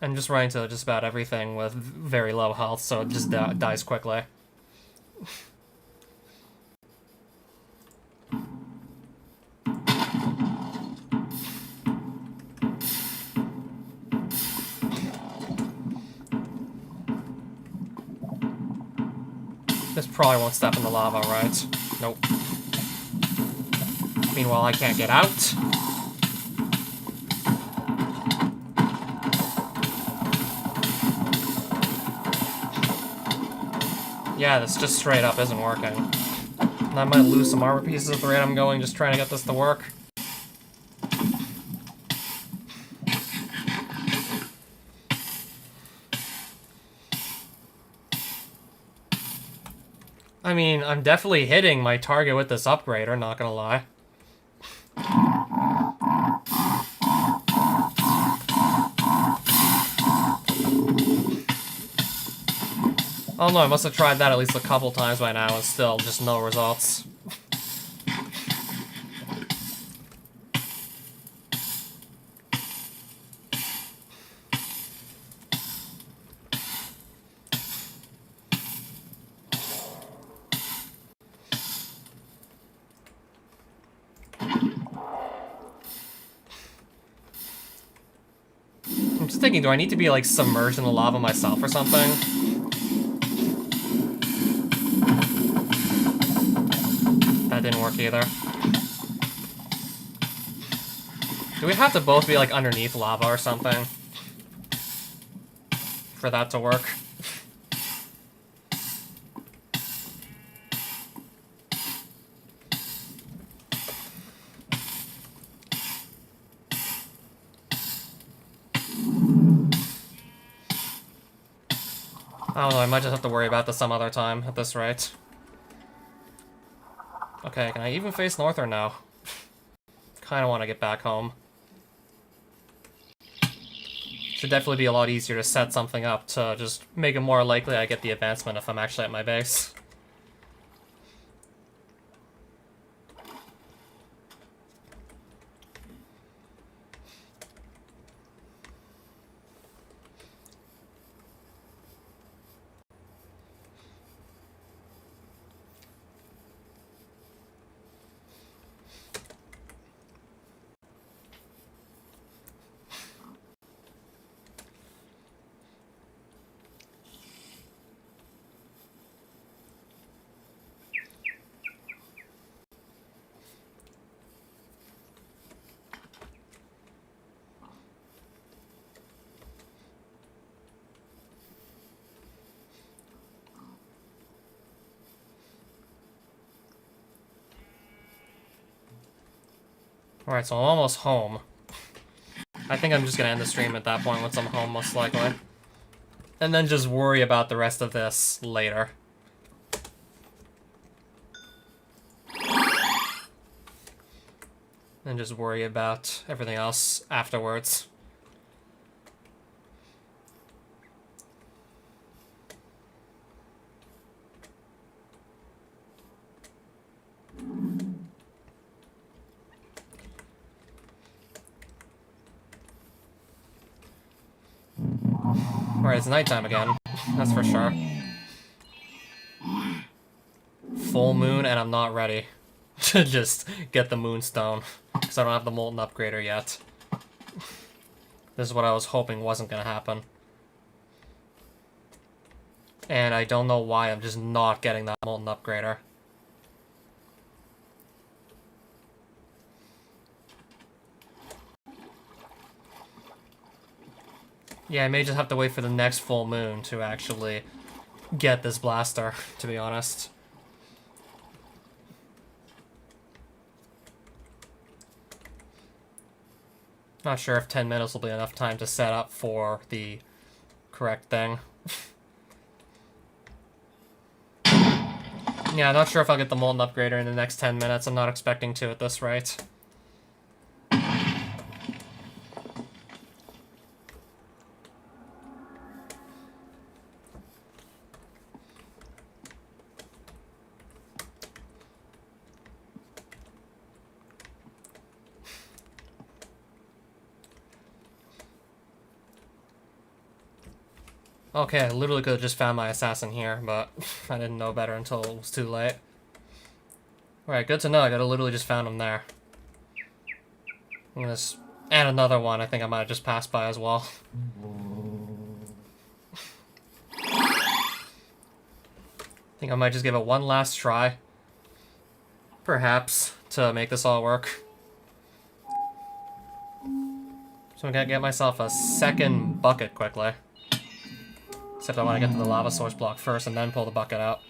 I'm just running to just about everything with very low health, so it just dies quickly. This probably won't step in the lava, right? Nope. Meanwhile, I can't get out. Yeah, this just straight up isn't working. And I might lose some armor pieces at the rate I'm going, just trying to get this to work. I mean, I'm definitely hitting my target with this upgrader, not gonna lie. Oh no, I must have tried that at least a couple times by now and still just no results. I'm just thinking, do I need to be like submerged in the lava myself or something? That didn't work either. Do we have to both be, like, underneath lava or something? For that to work? I don't know, I might just have to worry about this some other time at this rate. Okay, can I even face north or no? Kinda want to get back home. Should definitely be a lot easier to set something up to just make it more likely I get the advancement if I'm actually at my base. Alright, so I'm almost home. I think I'm just gonna end the stream at that point once I'm home, most likely. And then just worry about the rest of this later. And just worry about everything else afterwards. Alright, it's nighttime again. That's for sure. Full moon, and I'm not ready to just get the moonstone. Because I don't have the Molten Upgrader yet. This is what I was hoping wasn't gonna happen. And I don't know why I'm just not getting that Molten Upgrader. Yeah, I may just have to wait for the next full moon to actually get this blaster, to be honest. Not sure if 10 minutes will be enough time to set up for the correct thing. Yeah, not sure if I'll get the Molten Upgrader in the next 10 minutes. I'm not expecting to at this rate. Okay, I literally could have just found my assassin here, but I didn't know better until it was too late. Alright, good to know. I literally just found him there. And another one I think I might have just passed by as well. I think I might just give it one last try. Perhaps, to make this all work. So I'm gonna get myself a second bucket quickly. Except I want to get to the lava source block first and then pull the bucket out.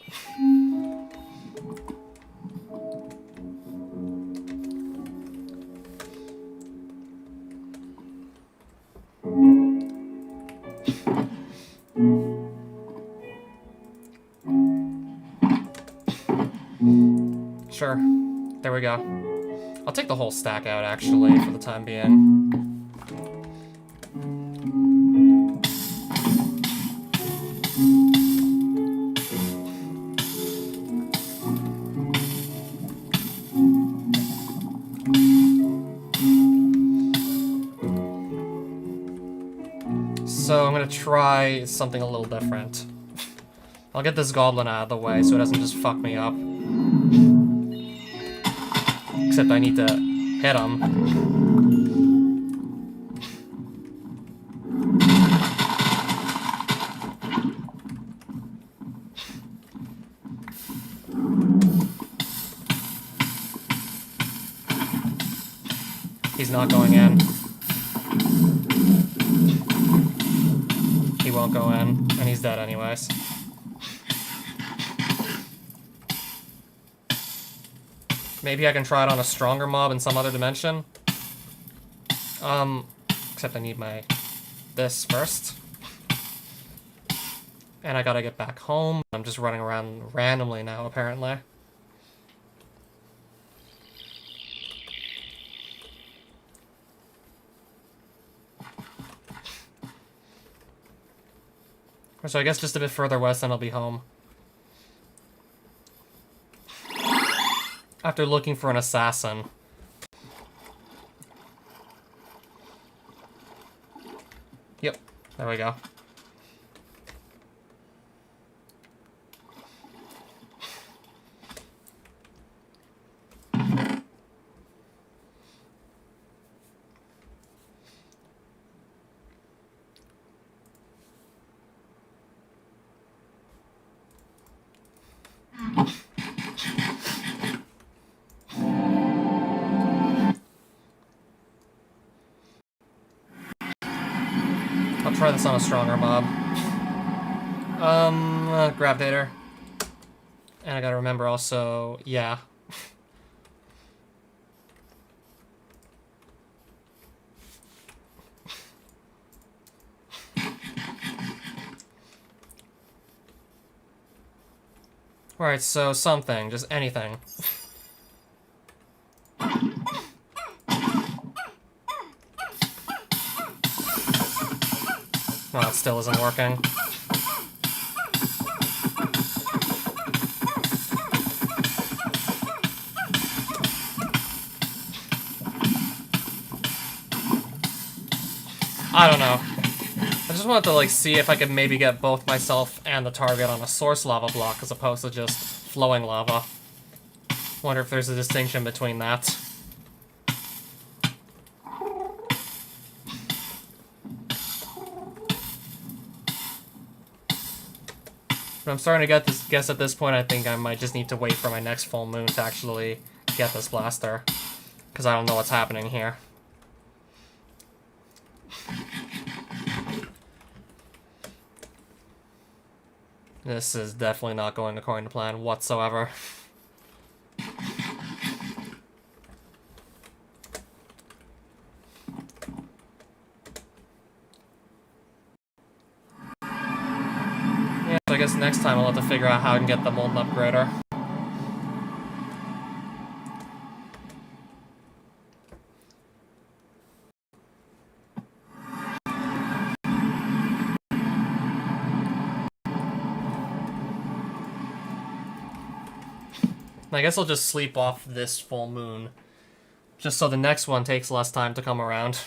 Sure. There we go. I'll take the whole stack out, actually, for the time being. So I'm gonna try something a little different. I'll get this goblin out of the way so it doesn't just fuck me up. Except I need to hit him. He's he's not going in. He won't go in, and he's dead anyways. Maybe I can try it on a stronger mob in some other dimension. Except I need this first. And I gotta get back home. I'm just running around randomly now, apparently. So I guess just a bit further west and I'll be home. After looking for an assassin. Yep, there we go. I'll try this on a stronger mob. Gravitator. And I gotta remember also, yeah. Alright, so something, just anything. No, it still isn't working. I don't know. I just wanted to, like, see if I could maybe get both myself and the target on a source lava block as opposed to just flowing lava. Wonder if there's a distinction between that. But I'm starting to guess at this point I think I might just need to wait for my next full moon to actually get this blaster. Because I don't know what's happening here. This is definitely not going according to plan whatsoever. Yeah, so I guess next time I'll have to figure out how I can get the Molten Upgrader. I guess I'll just sleep off this full moon. Just so the next one takes less time to come around.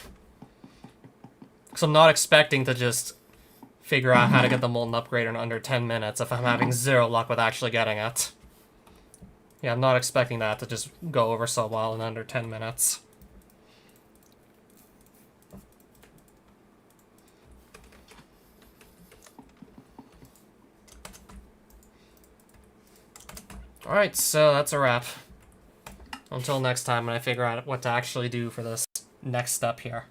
Because I'm not expecting to just figure out how to get the Molten Upgrader in under 10 minutes if I'm having zero luck with actually getting it. Yeah, I'm not expecting that to just go over so well in under 10 minutes. Alright, so that's a wrap. Until next time when I figure out what to actually do for this next step here.